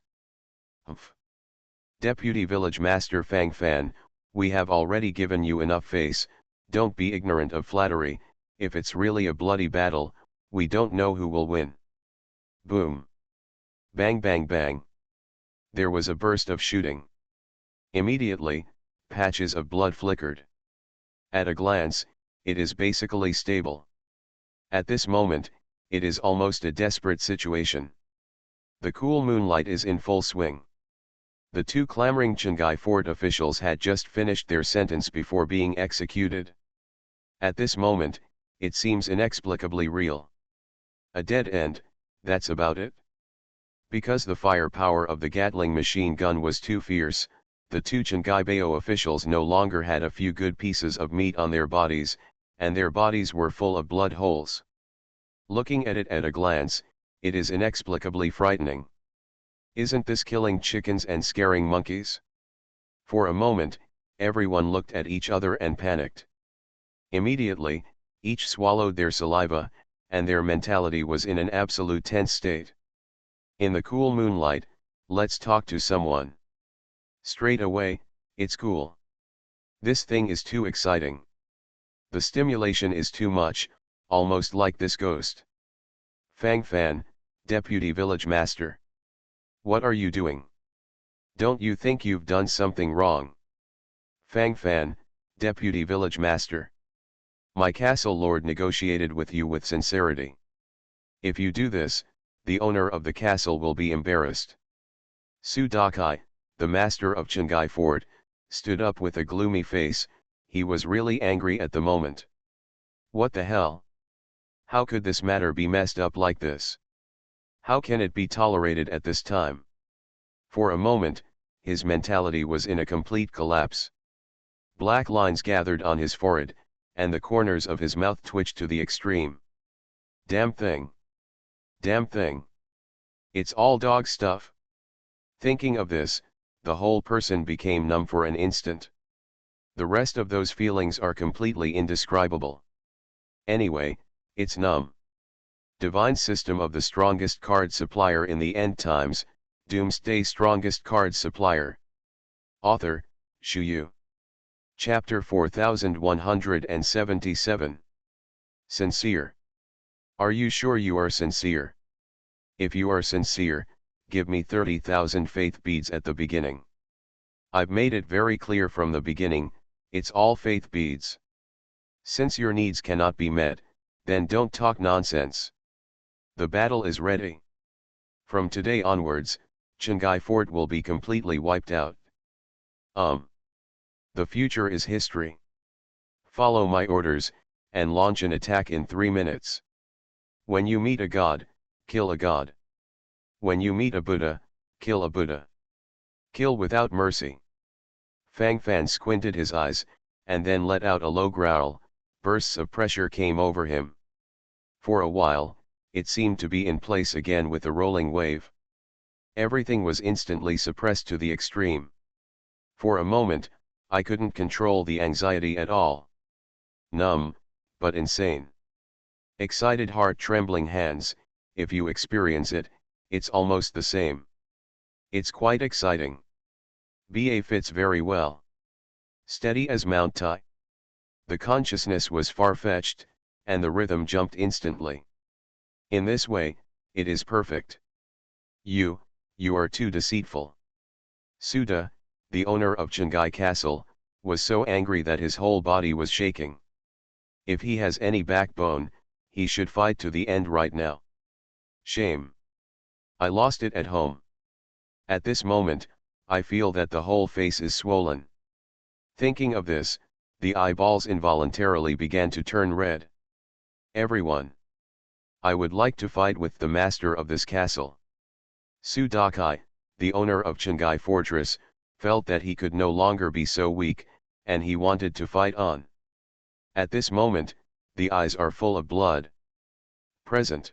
Humph. Deputy Village Master Fang Fan, we have already given you enough face, don't be ignorant of flattery, if it's really a bloody battle, we don't know who will win. Boom. Bang bang bang. There was a burst of shooting. Immediately, patches of blood flickered. At a glance, it is basically stable. At this moment, it is almost a desperate situation. The cool moonlight is in full swing. The two clamoring Qinghai fort officials had just finished their sentence before being executed. At this moment, it seems inexplicably real. A dead end, that's about it. Because the firepower of the Gatling machine gun was too fierce, the two Qinghai Bao officials no longer had a few good pieces of meat on their bodies, and their bodies were full of blood holes. Looking at it at a glance, it is inexplicably frightening. Isn't this killing chickens and scaring monkeys? For a moment, everyone looked at each other and panicked. Immediately, each swallowed their saliva, and their mentality was in an absolute tense state. In the cool moonlight, let's talk to someone. Straight away, it's cool. This thing is too exciting. The stimulation is too much, almost like this ghost. Fang Fan, Deputy Village Master. What are you doing? Don't you think you've done something wrong? Fang Fan, Deputy Village Master. My castle lord negotiated with you with sincerity. If you do this, the owner of the castle will be embarrassed. Su Dakai, the master of Qinghai Fort, stood up with a gloomy face, he was really angry at the moment. What the hell? How could this matter be messed up like this? How can it be tolerated at this time? For a moment, his mentality was in a complete collapse. Black lines gathered on his forehead, and the corners of his mouth twitched to the extreme. Damn thing. Damn thing. It's all dog stuff. Thinking of this, the whole person became numb for an instant. The rest of those feelings are completely indescribable. Anyway, it's numb. Divine system of the strongest card supplier in the end times, Doomsday strongest card supplier. Author, Shu Yu. Chapter 4177. Sincere. Are you sure you are sincere? If you are sincere, give me 30,000 faith beads at the beginning. I've made it very clear from the beginning, it's all faith beads. Since your needs cannot be met, then don't talk nonsense. The battle is ready. From today onwards, Qinghai Fort will be completely wiped out. The future is history. Follow my orders, and launch an attack in 3 minutes. When you meet a god, kill a god. When you meet a Buddha, kill a Buddha. Kill without mercy. Fang Fan squinted his eyes, and then let out a low growl, bursts of pressure came over him. For a while, it seemed to be in place again with a rolling wave. Everything was instantly suppressed to the extreme. For a moment, I couldn't control the anxiety at all. Numb, but insane. Excited heart, trembling hands, if you experience it, it's almost the same. It's quite exciting. BA fits very well. Steady as Mount Tai. The consciousness was far-fetched, and the rhythm jumped instantly. In this way, it is perfect. You are too deceitful. Suda, the owner of Qinghai Castle, was so angry that his whole body was shaking. If he has any backbone, he should fight to the end right now. Shame. I lost it at home. At this moment, I feel that the whole face is swollen. Thinking of this, the eyeballs involuntarily began to turn red. Everyone. I would like to fight with the master of this castle. Su Dakai, the owner of Qinghai Fortress, felt that he could no longer be so weak, and he wanted to fight on. At this moment, the eyes are full of blood. Present.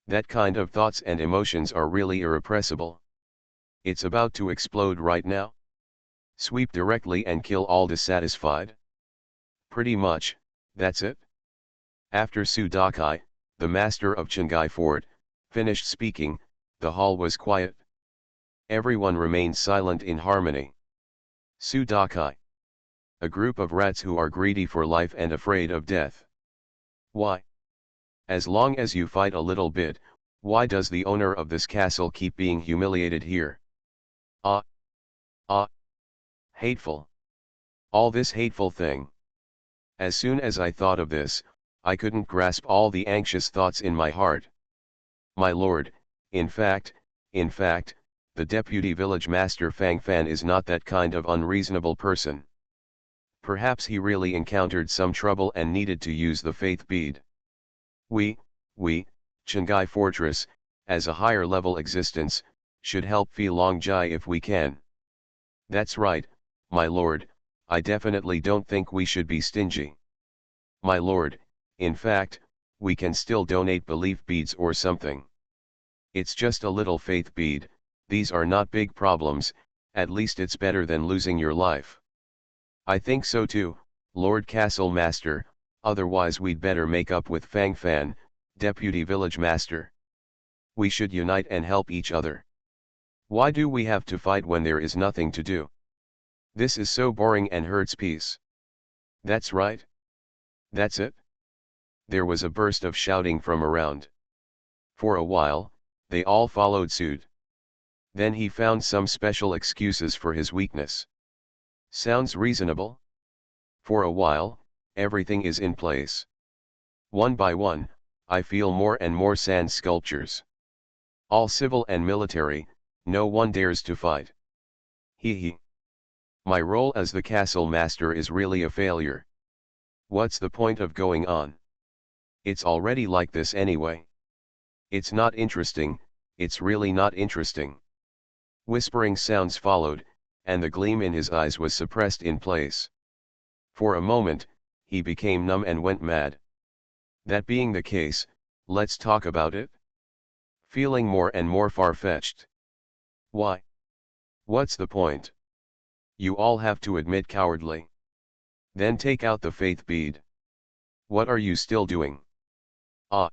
That kind of thoughts and emotions are really irrepressible. It's about to explode right now. Sweep directly and kill all dissatisfied. Pretty much, that's it. After Sudakai, the master of Chingai Fort, finished speaking, the hall was quiet. Everyone remained silent in harmony. Sudakai. A group of rats who are greedy for life and afraid of death. Why? As long as you fight a little bit, why does the owner of this castle keep being humiliated here? Ah! Ah! Hateful. All this hateful thing. As soon as I thought of this, I couldn't grasp all the anxious thoughts in my heart. My lord, in fact, the deputy village master Fang Fan is not that kind of unreasonable person. Perhaps he really encountered some trouble and needed to use the faith bead. We, Chingai Fortress, as a higher level existence, should help Fi Long Jai if we can. That's right, my lord, I definitely don't think we should be stingy. My lord, in fact, we can still donate belief beads or something. It's just a little faith bead, these are not big problems, at least it's better than losing your life. I think so too, Lord Castle Master, otherwise we'd better make up with Fang Fan, Deputy Village Master. We should unite and help each other. Why do we have to fight when there is nothing to do? This is so boring and hurts peace. That's right. That's it. There was a burst of shouting from around. For a while, they all followed suit. Then he found some special excuses for his weakness. Sounds reasonable. For a while, everything is in place. One by one, I feel more and more sand sculptures. All civil and military, no one dares to fight. Hee. My role as the castle master is really a failure. What's the point of going on? It's already like this anyway. It's not interesting, it's really not interesting. Whispering sounds followed, and the gleam in his eyes was suppressed in place. For a moment, he became numb and went mad. That being the case, let's talk about it. Feeling more and more far-fetched. Why? What's the point? You all have to admit cowardly. Then take out the faith bead. What are you still doing? Ah!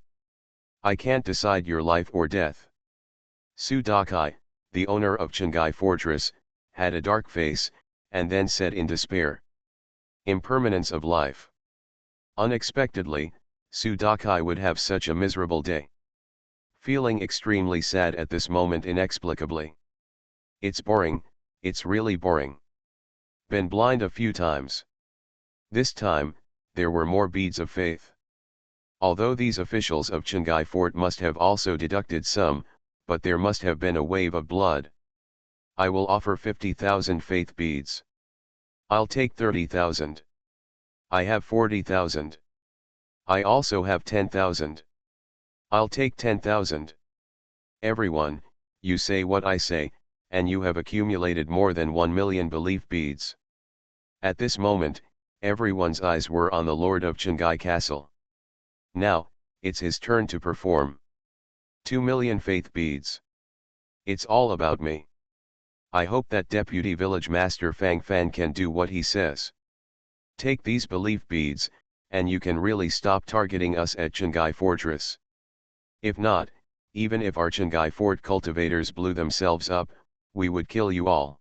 I can't decide your life or death. Sudakai, the owner of Chingai Fortress, had a dark face, and then said in despair. Impermanence of life. Unexpectedly, Sudakai would have such a miserable day. Feeling extremely sad at this moment inexplicably. It's boring, it's really boring. Been blind a few times. This time, there were more beads of faith. Although these officials of Chingai Fort must have also deducted some, but there must have been a wave of blood. I will offer 50,000 faith beads. I'll take 30,000. I have 40,000. I also have 10,000. I'll take 10,000. Everyone, you say what I say, and you have accumulated more than 1 million belief beads. At this moment, everyone's eyes were on the Lord of Chingai Castle. Now, it's his turn to perform. 2 million faith beads. It's all about me. I hope that Deputy Village Master Fang Fan can do what he says. Take these belief beads, and you can really stop targeting us at Chingai Fortress. If not, even if our Chingai Fort cultivators blew themselves up, we would kill you all.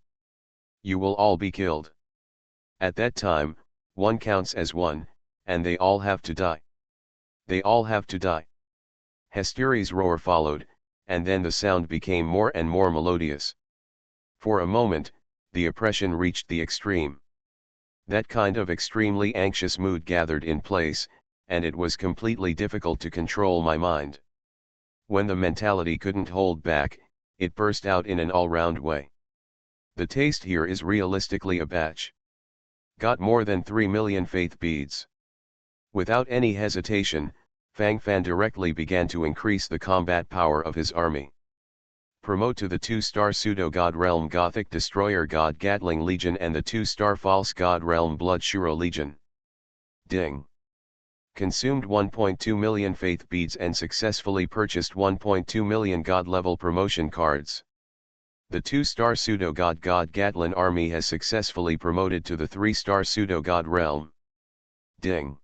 You will all be killed. At that time, one counts as one, and they all have to die. They all have to die. Hysteria's roar followed, and then the sound became more and more melodious. For a moment, the oppression reached the extreme. That kind of extremely anxious mood gathered in place, and it was completely difficult to control my mind. When the mentality couldn't hold back, it burst out in an all-round way. The taste here is realistically a batch. Got more than 3 million faith beads. Without any hesitation, Fang Fan directly began to increase the combat power of his army. Promote to the 2-star Pseudo-God Realm Gothic Destroyer God Gatling Legion and the 2-star False God Realm Blood Shuro Legion. Ding. Consumed 1.2 million faith beads and successfully purchased 1.2 million God level promotion cards. The 2-star Pseudo-God God Gatlin army has successfully promoted to the 3-star Pseudo-God Realm. Ding.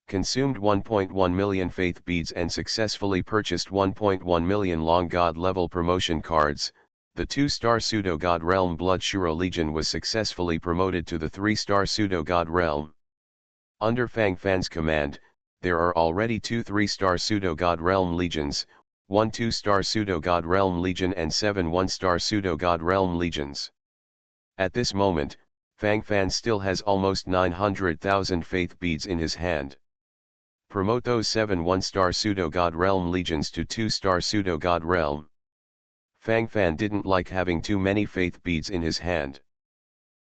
Consumed 1.1 million faith beads and successfully purchased 1.1 million long God level promotion cards. The 2-star Pseudo-God Realm Blood Shuro Legion was successfully promoted to the 3-star Pseudo-God Realm. Under Fang Fan's command, there are already 2 3-star Pseudo-God Realm Legions, 1 2-star Pseudo-God Realm Legion and 7 1-star Pseudo-God Realm Legions. At this moment, Fang Fan still has almost 900,000 faith beads in his hand. Promote those 7 1-star Pseudo-God Realm Legions to 2-star Pseudo-God Realm. Fang Fan didn't like having too many faith beads in his hand.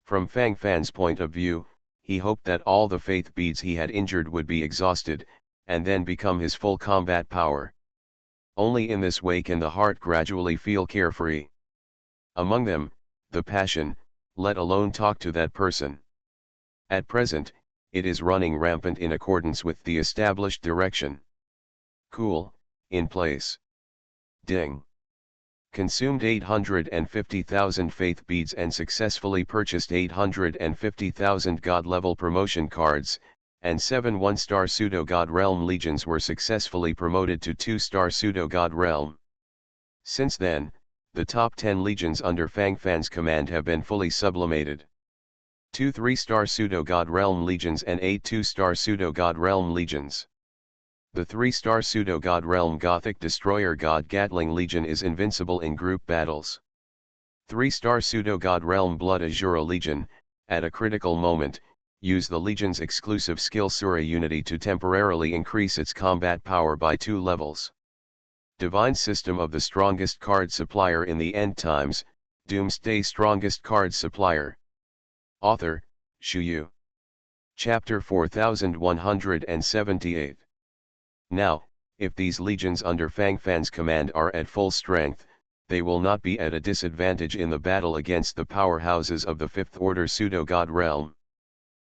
From Fang Fan's point of view, he hoped that all the faith beads he had injured would be exhausted, and then become his full combat power. Only in this way can the heart gradually feel carefree. Among them, the passion, let alone talk to that person. At present, it is running rampant in accordance with the established direction. Cool, in place. Ding. Consumed 850,000 faith beads and successfully purchased 850,000 God level promotion cards, and 7 1-star Pseudo-God Realm Legions were successfully promoted to 2-star Pseudo-God Realm. Since then, the top 10 legions under Fang Fan's command have been fully sublimated. 2 3-star Pseudo-God Realm Legions and 8 2-star Pseudo-God Realm Legions. The 3-star Pseudo-God Realm Gothic Destroyer God Gatling Legion is invincible in group battles. 3-star Pseudo-God Realm Blood Azura Legion, at a critical moment, use the Legion's exclusive skill Sura Unity to temporarily increase its combat power by 2 levels. Divine System of the strongest card supplier in the end times, Doomsday strongest card supplier. Author, Shuyu. Chapter 4178. Now, if these legions under Fang Fan's command are at full strength, they will not be at a disadvantage in the battle against the powerhouses of the 5th Order Pseudo-God Realm.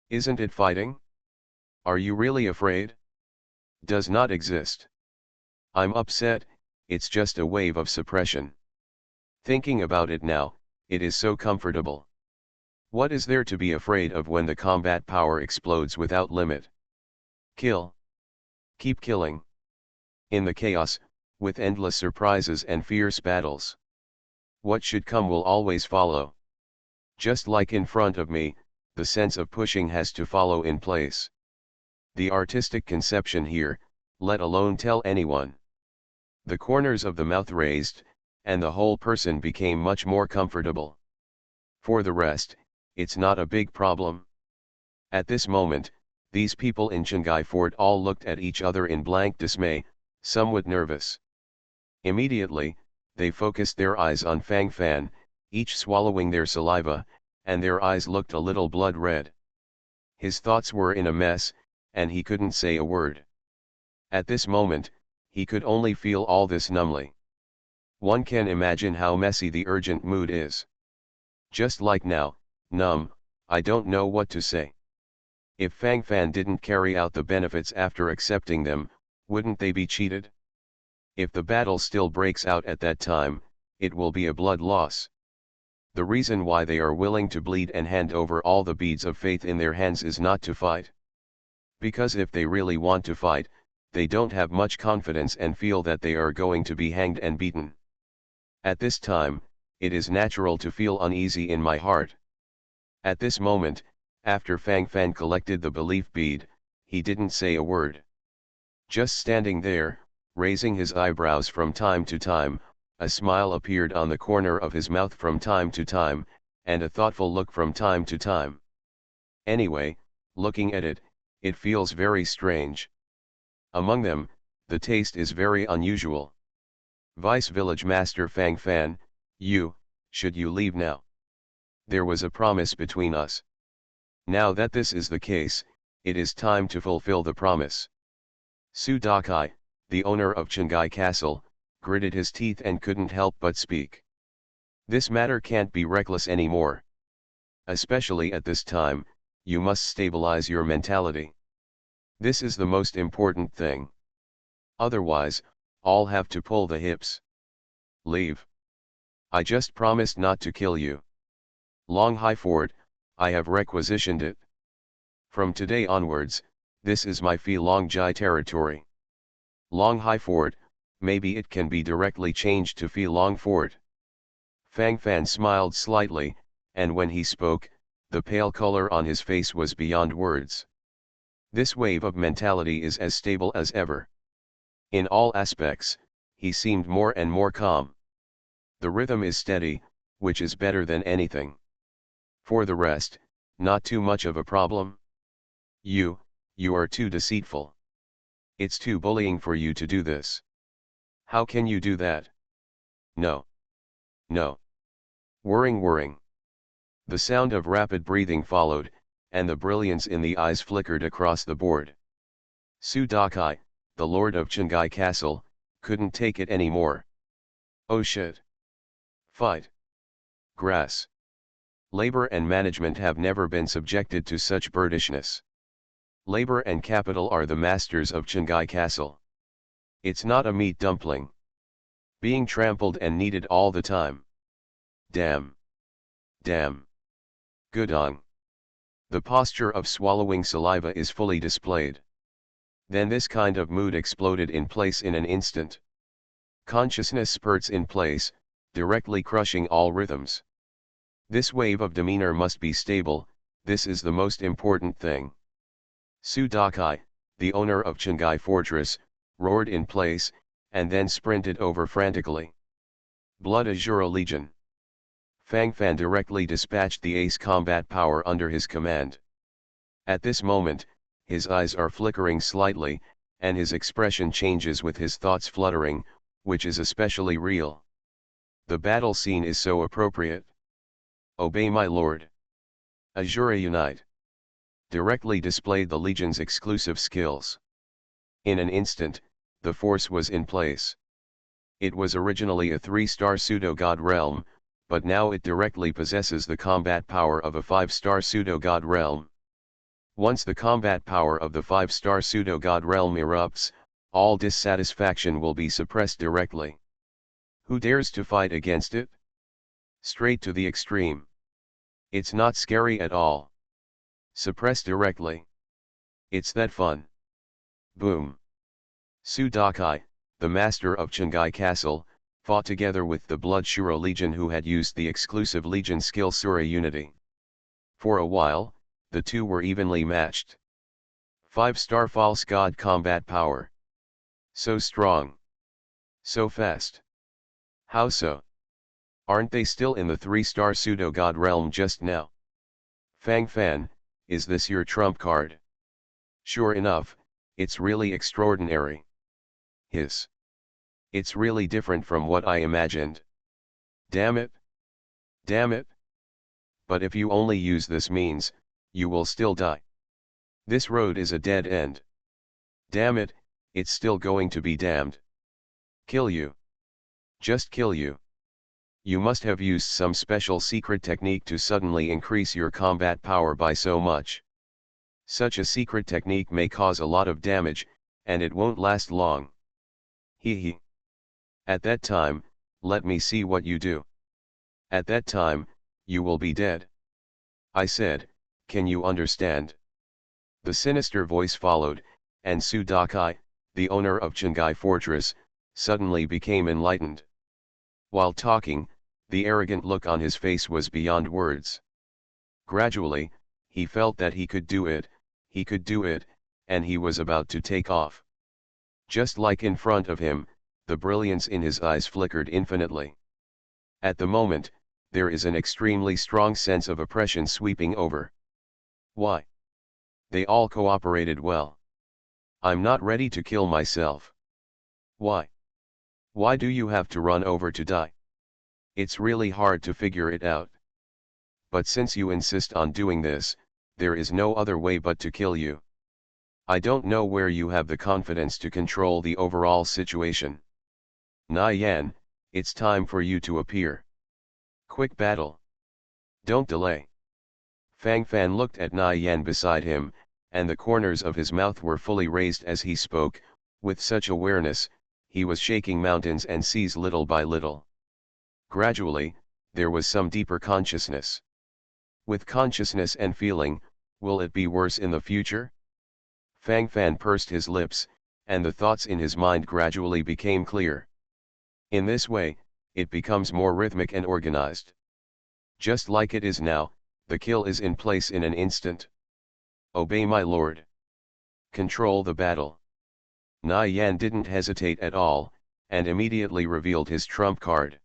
Isn't it fighting? Are you really afraid? Does not exist. I'm upset, it's just a wave of suppression. Thinking about it now, it is so comfortable. What is there to be afraid of when the combat power explodes without limit? Kill. Keep killing. In the chaos, with endless surprises and fierce battles. What should come will always follow. Just like in front of me, the sense of pushing has to follow in place. The artistic conception here, let alone tell anyone. The corners of the mouth raised, and the whole person became much more comfortable. For the rest, it's not a big problem. At this moment, these people in Chengai Fort all looked at each other in blank dismay, somewhat nervous. Immediately, they focused their eyes on Fang Fan, each swallowing their saliva, and their eyes looked a little blood red. His thoughts were in a mess, and he couldn't say a word. At this moment, he could only feel all this numbly. One can imagine how messy the urgent mood is. Just like now, numb, I don't know what to say. If Fang Fan didn't carry out the benefits after accepting them, wouldn't they be cheated? If the battle still breaks out at that time, it will be a blood loss. The reason why they are willing to bleed and hand over all the beads of faith in their hands is not to fight. Because if they really want to fight, they don't have much confidence and feel that they are going to be hanged and beaten. At this time, it is natural to feel uneasy in my heart. At this moment, after Fang Fan collected the belief bead, he didn't say a word. Just standing there, raising his eyebrows from time to time, a smile appeared on the corner of his mouth from time to time, and a thoughtful look from time to time. Anyway, looking at it, it feels very strange. Among them, the taste is very unusual. Vice Village Master Fang Fan, should you leave now? There was a promise between us. Now that this is the case, it is time to fulfill the promise. Su Dakai, the owner of Chengai Castle, gritted his teeth and couldn't help but speak. This matter can't be reckless anymore. Especially at this time, you must stabilize your mentality. This is the most important thing. Otherwise, I'll have to pull the hips. Leave. I just promised not to kill you. Long High Fort, I have requisitioned it. From today onwards, this is my Phi Long Jai territory. Long High Fort, maybe it can be directly changed to Phi Long Fort. Fang Fan smiled slightly, and when he spoke, the pale color on his face was beyond words. This wave of mentality is as stable as ever. In all aspects, he seemed more and more calm. The rhythm is steady, which is better than anything. For the rest, not too much of a problem. You are too deceitful. It's too bullying for you to do this. How can you do that? No. No. Whirring. The sound of rapid breathing followed, and the brilliance in the eyes flickered across the board. Su Dakai, the lord of Chingai Castle, couldn't take it anymore. Oh shit. Fight. Grass. Labor and management have never been subjected to such birdishness. Labor and capital are the masters of Chingai Castle. It's not a meat dumpling. Being trampled and kneaded all the time. Damn. Gudong. The posture of swallowing saliva is fully displayed. Then this kind of mood exploded in place in an instant. Consciousness spurts in place, directly crushing all rhythms. This wave of demeanor must be stable, this is the most important thing. Su Dakai, the owner of Chingai Fortress, roared in place, and then sprinted over frantically. Blood Azura Legion. Fang Fan directly dispatched the ace combat power under his command. At this moment, his eyes are flickering slightly, and his expression changes with his thoughts fluttering, which is especially real. The battle scene is so appropriate. Obey my lord. Azura Unite. Directly displayed the Legion's exclusive skills. In an instant, the force was in place. It was originally a 3-star pseudo-god realm, but now it directly possesses the combat power of a 5-star pseudo-god realm. Once the combat power of the 5-star pseudo-god realm erupts, all dissatisfaction will be suppressed directly. Who dares to fight against it? Straight to the extreme. It's not scary at all. Suppress directly. It's that fun. Boom. Su Dakai, the master of Chingai Castle, fought together with the Blood Shuro Legion who had used the exclusive Legion skill Sura Unity. For a while, the two were evenly matched. 5-star false god combat power. So strong. So fast. How so? Aren't they still in the 3-star pseudo-god realm just now? Fang Fan, is this your trump card? Sure enough, it's really extraordinary. Hiss. It's really different from what I imagined. Damn it. But if you only use this means, you will still die. This road is a dead end. Damn it, it's still going to be damned. Kill you. Just kill you. You must have used some special secret technique to suddenly increase your combat power by so much. Such a secret technique may cause a lot of damage, and it won't last long. Hee. At that time, let me see what you do. At that time, you will be dead. I said, can you understand? The sinister voice followed, and Su Dakai, the owner of Chingai Fortress, suddenly became enlightened. While talking, the arrogant look on his face was beyond words. Gradually, he felt that he could do it, and he was about to take off. Just like in front of him, the brilliance in his eyes flickered infinitely. At the moment, there is an extremely strong sense of oppression sweeping over. Why? They all cooperated well. I'm not ready to kill myself. Why? Why do you have to run over to die? It's really hard to figure it out. But since you insist on doing this, there is no other way but to kill you. I don't know where you have the confidence to control the overall situation. Na Yan, it's time for you to appear. Quick battle. Don't delay. Fang Fan looked at Na Yan beside him, and the corners of his mouth were fully raised as he spoke. With such awareness, he was shaking mountains and seas little by little. Gradually, there was some deeper consciousness. With consciousness and feeling, will it be worse in the future? Fang Fan pursed his lips, and the thoughts in his mind gradually became clear. In this way, it becomes more rhythmic and organized. Just like it is now, the kill is in place in an instant. Obey my lord. Control the battle. Na Yan didn't hesitate at all, and immediately revealed his trump card.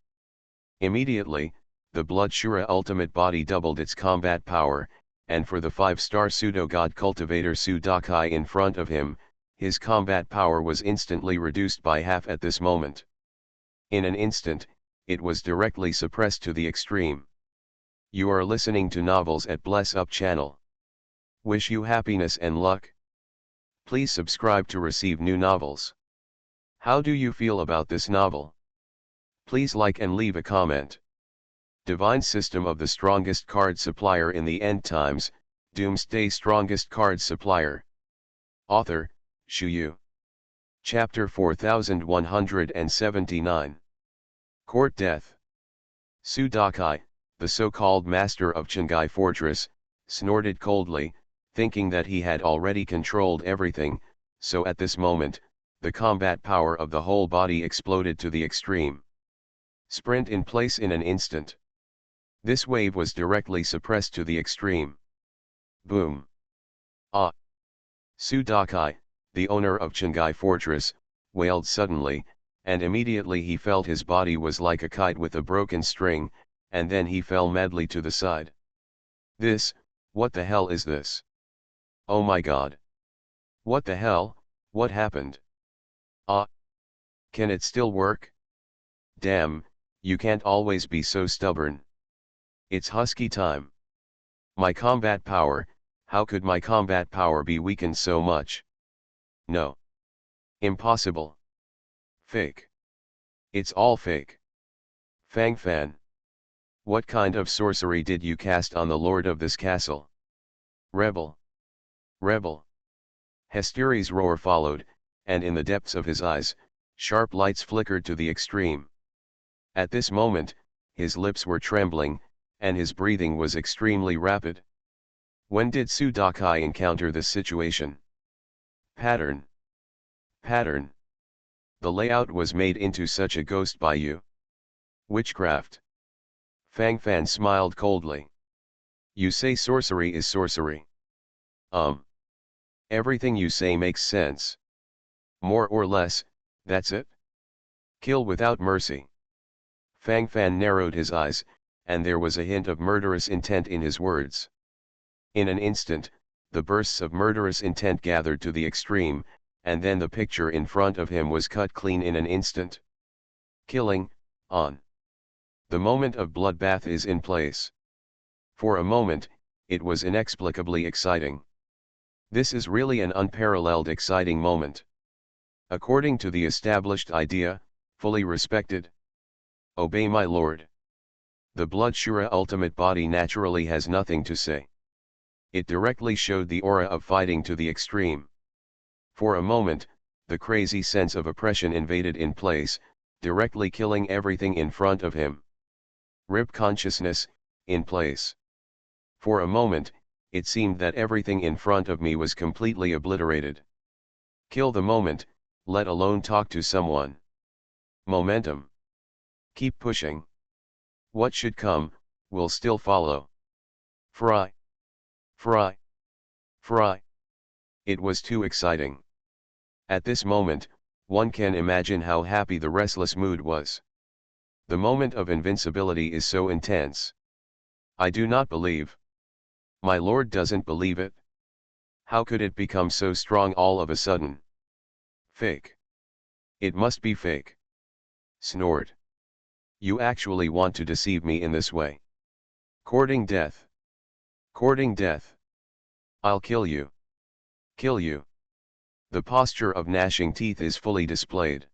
Immediately, the Blood Shura ultimate body doubled its combat power, and for the 5-star pseudo-god cultivator Su Dakai in front of him, his combat power was instantly reduced by half at this moment. In an instant, it was directly suppressed to the extreme. You are listening to novels at Bless Up channel. Wish you happiness and luck. Please subscribe to receive new novels. How do you feel about this novel? Please like and leave a comment. Divine System of the Strongest Card Supplier in the End Times, Doomsday Strongest Card Supplier. Author, Shu Yu. Chapter 4179. Court Death. Su Dakai, the so-called master of Chengai Fortress, snorted coldly, thinking that he had already controlled everything, so at this moment, the combat power of the whole body exploded to the extreme. Sprint in place in an instant. This wave was directly suppressed to the extreme. Boom. Ah! Su Dakai, the owner of Chengai Fortress, wailed suddenly, and immediately he felt his body was like a kite with a broken string, and then he fell madly to the side. What the hell is this? Oh my god. What the hell, what happened? Ah! Can it still work? Damn, you can't always be so stubborn. It's husky time. My combat power, how could my combat power be weakened so much? No. Impossible. Fake. It's all fake. Fang Fan. What kind of sorcery did you cast on the lord of this castle? Rebel. Rebel. Hesteri's roar followed, and in the depths of his eyes, sharp lights flickered to the extreme. At this moment, his lips were trembling, and his breathing was extremely rapid. When did Su Dakai encounter this situation? Pattern. Pattern. The layout was made into such a ghost by you. Witchcraft. Fang Fan smiled coldly. You say sorcery is sorcery. Everything you say makes sense. More or less, that's it? Kill without mercy. Fang Fan narrowed his eyes, and there was a hint of murderous intent in his words. In an instant, the bursts of murderous intent gathered to the extreme, and then the picture in front of him was cut clean in an instant. Killing, on. The moment of bloodbath is in place. For a moment, it was inexplicably exciting. This is really an unparalleled exciting moment. According to the established idea, fully respected. Obey my lord. The Blood Shura ultimate body naturally has nothing to say. It directly showed the aura of fighting to the extreme. For a moment, the crazy sense of oppression invaded in place, directly killing everything in front of him. Rip consciousness, in place. For a moment, it seemed that everything in front of me was completely obliterated. Kill the moment, let alone talk to someone. Momentum. Keep pushing. What should come, will still follow. Fry. Fry. Fry. It was too exciting. At this moment, one can imagine how happy the restless mood was. The moment of invincibility is so intense. I do not believe. My lord doesn't believe it. How could it become so strong all of a sudden? Fake. It must be fake. Snort. You actually want to deceive me in this way. Courting death. Courting death. I'll kill you. Kill you. The posture of gnashing teeth is fully displayed.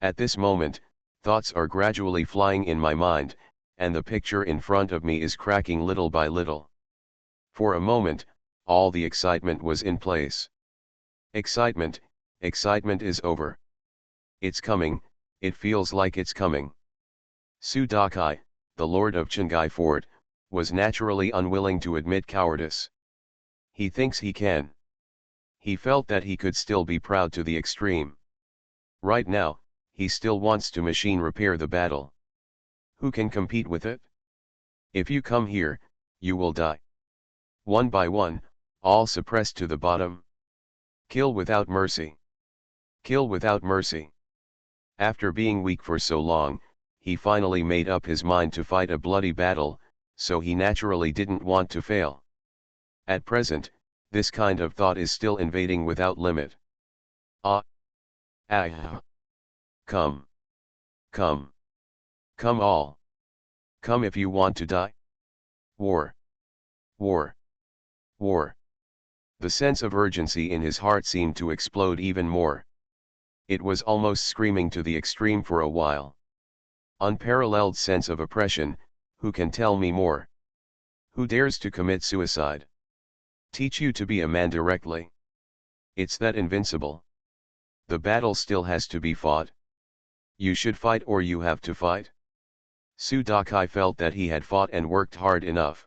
At this moment, thoughts are gradually flying in my mind, and the picture in front of me is cracking little by little. For a moment, all the excitement was in place. Excitement is over. It's coming, it feels like it's coming. Sudakai, the lord of Chingai Fort, was naturally unwilling to admit cowardice. He thinks he can. He felt that he could still be proud to the extreme. Right now, he still wants to machine repair the battle. Who can compete with it? If you come here, you will die. One by one, all suppressed to the bottom. Kill without mercy. Kill without mercy. After being weak for so long, he finally made up his mind to fight a bloody battle, so he naturally didn't want to fail. At present, this kind of thought is still invading without limit. Ah! Ah! Come! Come! Come all! Come if you want to die! War! War! War! The sense of urgency in his heart seemed to explode even more. It was almost screaming to the extreme for a while. Unparalleled sense of oppression, who can tell me more? Who dares to commit suicide? Teach you to be a man directly. It's that invincible. The battle still has to be fought. You should fight or you have to fight. Sudakai felt that he had fought and worked hard enough.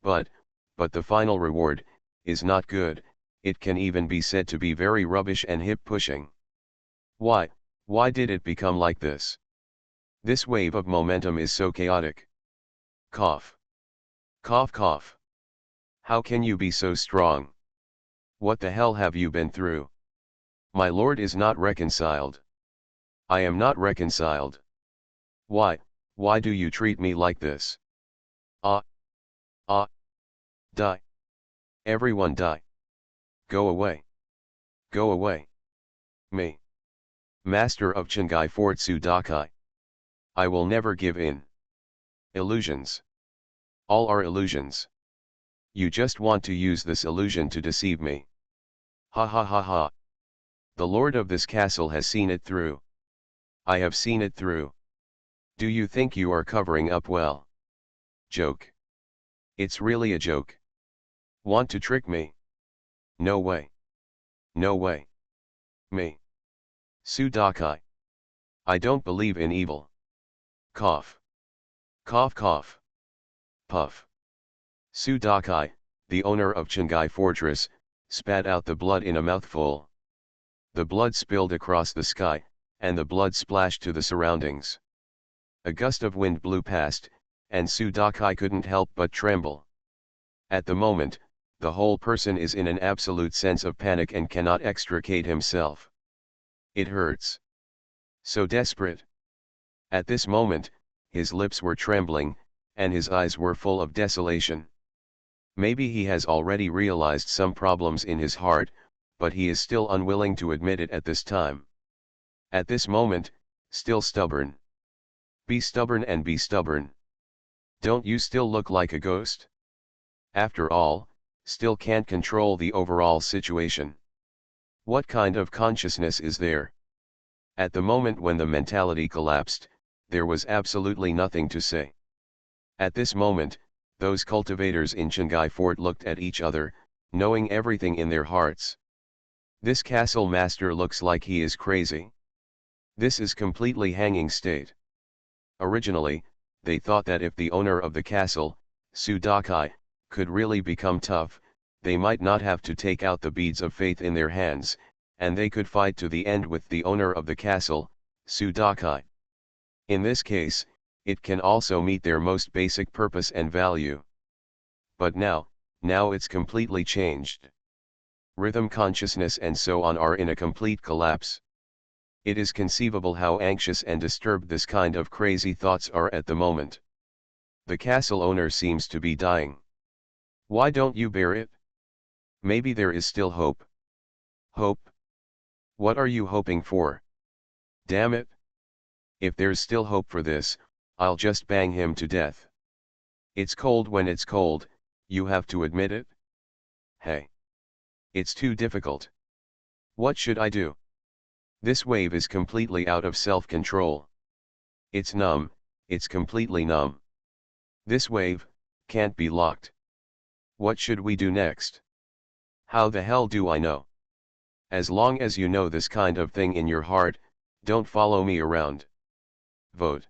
But the final reward is not good, it can even be said to be very rubbish and hip-pushing. Why did it become like this? This wave of momentum is so chaotic. Cough. Cough cough. How can you be so strong? What the hell have you been through? My lord is not reconciled. I am not reconciled. Why do you treat me like this? Ah! Die. Everyone die. Go away. Go away. Me. Master of Chingai Fort Sudakai. I will never give in. Illusions. All are illusions. You just want to use this illusion to deceive me. Ha ha ha ha. The lord of this castle has seen it through. I have seen it through. Do you think you are covering up well? Joke. It's really a joke. Want to trick me? No way. No way. Me. Sudakai. I don't believe in evil. Cough. Cough cough. Puff. Sudakai, the owner of Chingai Fortress, spat out the blood in a mouthful. The blood spilled across the sky, and the blood splashed to the surroundings. A gust of wind blew past, and Sudakai couldn't help but tremble. At the moment, the whole person is in an absolute sense of panic and cannot extricate himself. It hurts. So desperate. At this moment, his lips were trembling, and his eyes were full of desolation. Maybe he has already realized some problems in his heart, but he is still unwilling to admit it at this time. At this moment, still stubborn. Be stubborn and be stubborn. Don't you still look like a ghost? After all, still can't control the overall situation. What kind of consciousness is there? At the moment when the mentality collapsed, there was absolutely nothing to say. At this moment, those cultivators in Chingai Fort looked at each other, knowing everything in their hearts. This castle master looks like he is crazy. This is completely hanging state. Originally, they thought that if the owner of the castle, Sudakai, could really become tough, they might not have to take out the beads of faith in their hands, and they could fight to the end with the owner of the castle, Sudakai. In this case, it can also meet their most basic purpose and value. But now it's completely changed. Rhythm consciousness and so on are in a complete collapse. It is conceivable how anxious and disturbed this kind of crazy thoughts are at the moment. The castle owner seems to be dying. Why don't you bear it? Maybe there is still hope. Hope? What are you hoping for? Damn it! If there's still hope for this, I'll just bang him to death. It's cold when it's cold, you have to admit it. Hey! It's too difficult. What should I do? This wave is completely out of self-control. It's numb, it's completely numb. This wave can't be locked. What should we do next? How the hell do I know? As long as you know this kind of thing in your heart, don't follow me around. Vote.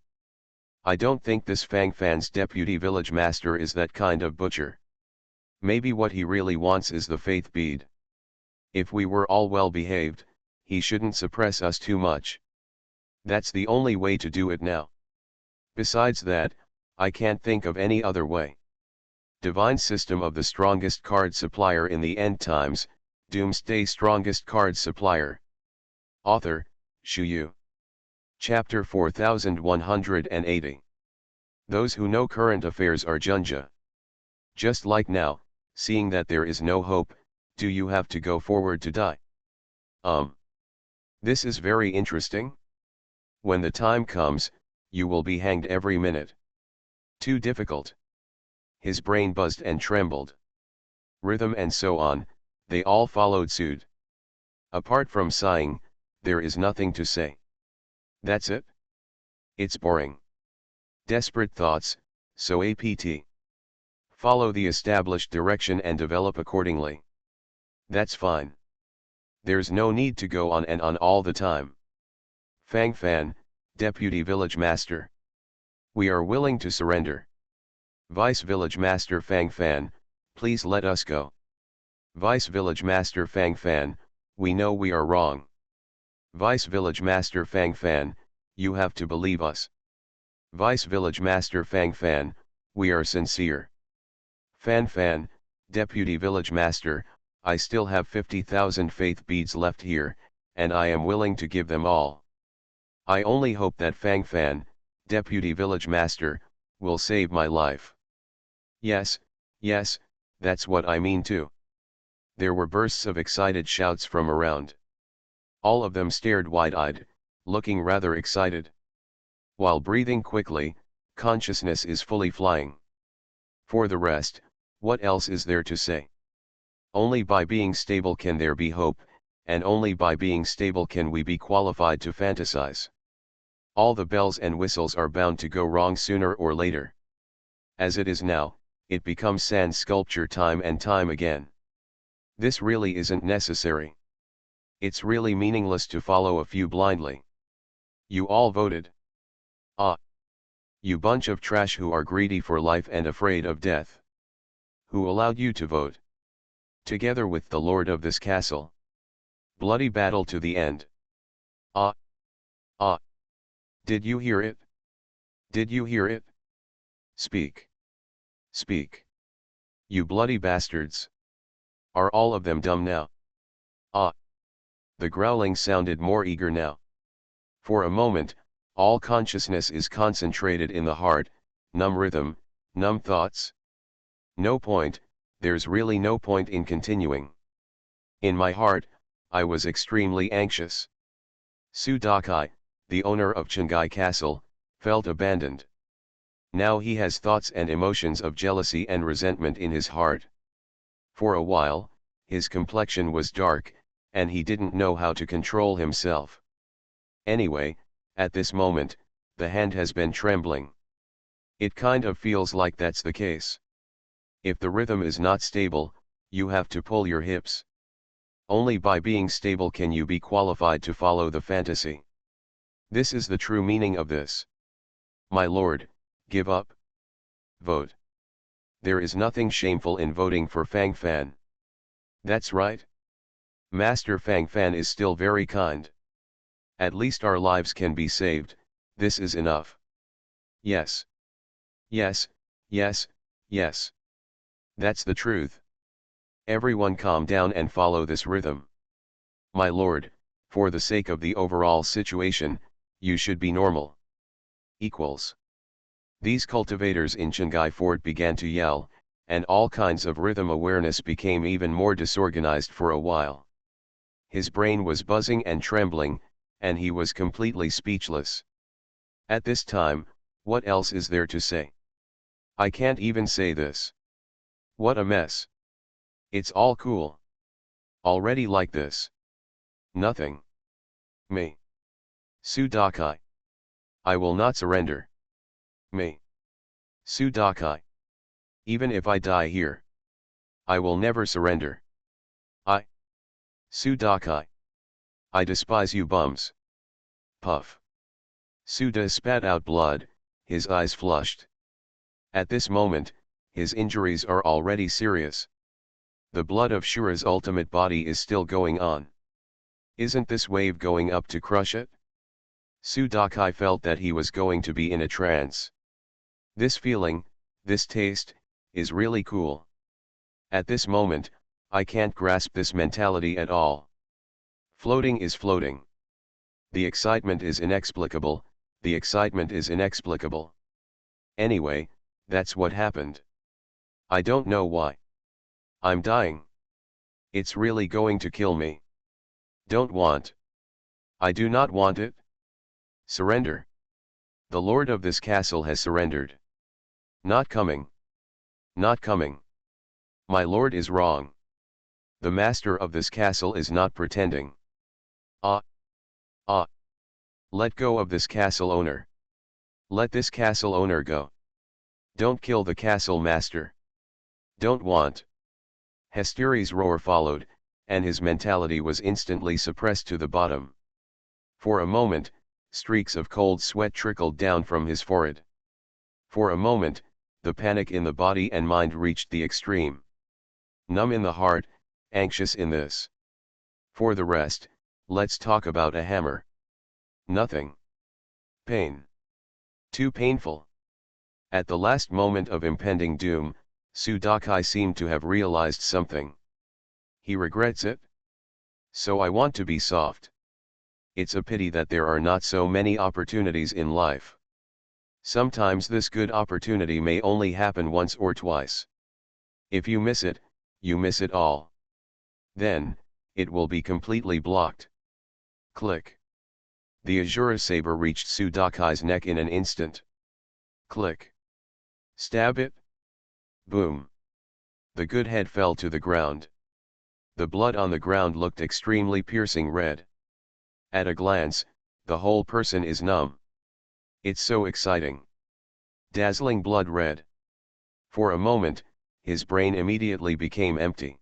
I don't think this Fang Fan's deputy village master is that kind of butcher. Maybe what he really wants is the faith bead. If we were all well behaved, he shouldn't suppress us too much. That's the only way to do it now. Besides that, I can't think of any other way. Divine System of the Strongest Card Supplier in the End Times, Doomsday Strongest Card Supplier. Author, Shu Yu. Chapter 4180. Those who know current affairs are Junja. Just like now, seeing that there is no hope, do you have to go forward to die? This is very interesting. When the time comes, you will be hanged every minute. Too difficult. His brain buzzed and trembled. Rhythm and so on, they all followed suit. Apart from sighing, there is nothing to say. That's it? It's boring. Desperate thoughts, so apt. Follow the established direction and develop accordingly. That's fine. There's no need to go on and on all the time. Fang Fan, Deputy Village Master. We are willing to surrender. Vice Village Master Fang Fan, please let us go. Vice Village Master Fang Fan, we know we are wrong. Vice Village Master Fang Fan, you have to believe us. Vice Village Master Fang Fan, we are sincere. Fan Fan, Deputy Village Master, I still have 50,000 faith beads left here, and I am willing to give them all. I only hope that Fang Fan, Deputy Village Master, will save my life. Yes, yes, that's what I mean too. There were bursts of excited shouts from around. All of them stared wide-eyed, looking rather excited. While breathing quickly, consciousness is fully flying. For the rest, what else is there to say? Only by being stable can there be hope, and only by being stable can we be qualified to fantasize. All the bells and whistles are bound to go wrong sooner or later. As it is now, it becomes sand sculpture time and time again. This really isn't necessary. It's really meaningless to follow a few blindly. You all voted. Ah! You bunch of trash who are greedy for life and afraid of death. Who allowed you to vote? Together with the lord of this castle. Bloody battle to the end. Ah! Ah! Did you hear it? Did you hear it? Speak. Speak. You bloody bastards. Are all of them dumb now? Ah! The growling sounded more eager now. For a moment, all consciousness is concentrated in the heart, numb rhythm, numb thoughts. No point, there's really no point in continuing. In my heart, I was extremely anxious. Su Dakai, the owner of Chengai Castle, felt abandoned. Now he has thoughts and emotions of jealousy and resentment in his heart. For a while, his complexion was dark, and he didn't know how to control himself. Anyway, at this moment, the hand has been trembling. It kind of feels like that's the case. If the rhythm is not stable, you have to pull your hips. Only by being stable can you be qualified to follow the fantasy. This is the true meaning of this. My lord, give up. Vote. There is nothing shameful in voting for Fang Fan. That's right. Master Fang Fan is still very kind. At least our lives can be saved, this is enough. Yes. Yes, yes, yes. That's the truth. Everyone calm down and follow this rhythm. My lord, for the sake of the overall situation, you should be normal. Equals. These cultivators in Chengai Fort began to yell, and all kinds of rhythm awareness became even more disorganized for a while. His brain was buzzing and trembling, and he was completely speechless. At this time, what else is there to say? I can't even say this. What a mess. It's all cool. Already like this. Nothing. Me. Sudakai. I will not surrender. Me. Sudakai. Even if I die here, I will never surrender. I. Sudakai. I despise you bums. Puff. Suda spat out blood, his eyes flushed. At this moment, his injuries are already serious. The blood of Shura's ultimate body is still going on. Isn't this wave going up to crush it? Sudakai felt that he was going to be in a trance. This feeling, this taste, is really cool. At this moment, I can't grasp this mentality at all. Floating is floating. The excitement is inexplicable, the excitement is inexplicable. Anyway, that's what happened. I don't know why. I'm dying. It's really going to kill me. Don't want. I do not want it. Surrender. The lord of this castle has surrendered. Not coming. Not coming. My lord is wrong. The master of this castle is not pretending. Ah. Ah. Let go of this castle owner. Let this castle owner go. Don't kill the castle master. Don't want. Hesteri's roar followed, and his mentality was instantly suppressed to the bottom. For a moment, streaks of cold sweat trickled down from his forehead. For a moment, the panic in the body and mind reached the extreme. Numb in the heart, anxious in this. For the rest, let's talk about a hammer. Nothing. Pain. Too painful. At the last moment of impending doom, Sudakai seemed to have realized something. He regrets it? So I want to be soft. It's a pity that there are not so many opportunities in life. Sometimes this good opportunity may only happen once or twice. If you miss it, you miss it all. Then, it will be completely blocked. Click. The Azura saber reached Sudakai's neck in an instant. Click. Stab it. Boom. The good head fell to the ground. The blood on the ground looked extremely piercing red. At a glance, the whole person is numb. It's so exciting. Dazzling blood red. For a moment, his brain immediately became empty.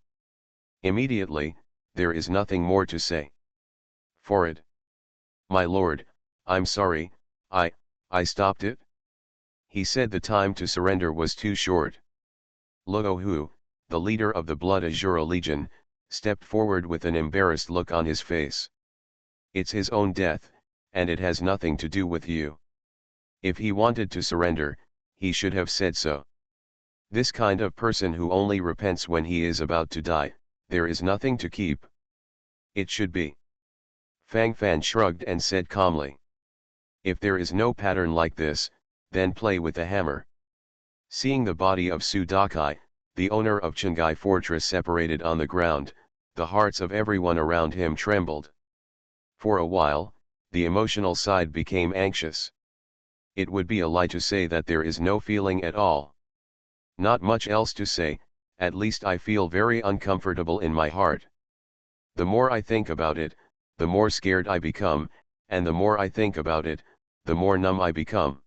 Immediately, there is nothing more to say. Forehead. My lord, I'm sorry, I stopped it. He said the time to surrender was too short. Luohu, the leader of the Blood Azura Legion, stepped forward with an embarrassed look on his face. It's his own death, and it has nothing to do with you. If he wanted to surrender, he should have said so. This kind of person who only repents when he is about to die, there is nothing to keep. It should be. Fang Fan shrugged and said calmly. If there is no pattern like this, then play with the hammer. Seeing the body of Sudakai, the owner of Chingai Fortress separated on the ground, the hearts of everyone around him trembled. For a while, the emotional side became anxious. It would be a lie to say that there is no feeling at all. Not much else to say, at least I feel very uncomfortable in my heart. The more I think about it, the more scared I become, and the more I think about it, the more numb I become.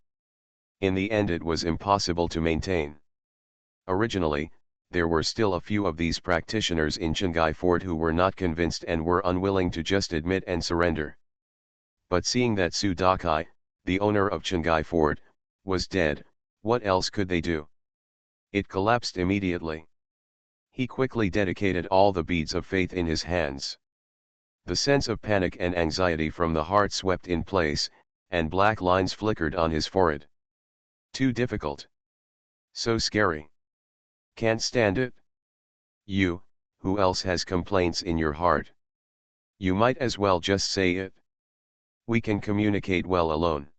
In the end it was impossible to maintain. Originally, there were still a few of these practitioners in Chingai Fort who were not convinced and were unwilling to just admit and surrender. But seeing that Sudakai, the owner of Chingai Fort, was dead, what else could they do? It collapsed immediately. He quickly dedicated all the beads of faith in his hands. The sense of panic and anxiety from the heart swept in place, and black lines flickered on his forehead. Too difficult. So scary. Can't stand it? You, who else has complaints in your heart? You might as well just say it. We can communicate well alone.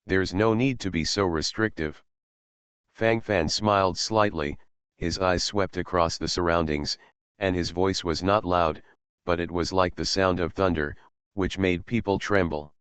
There's no need to be so restrictive. Fang Fan smiled slightly, his eyes swept across the surroundings, and his voice was not loud, but it was like the sound of thunder, which made people tremble.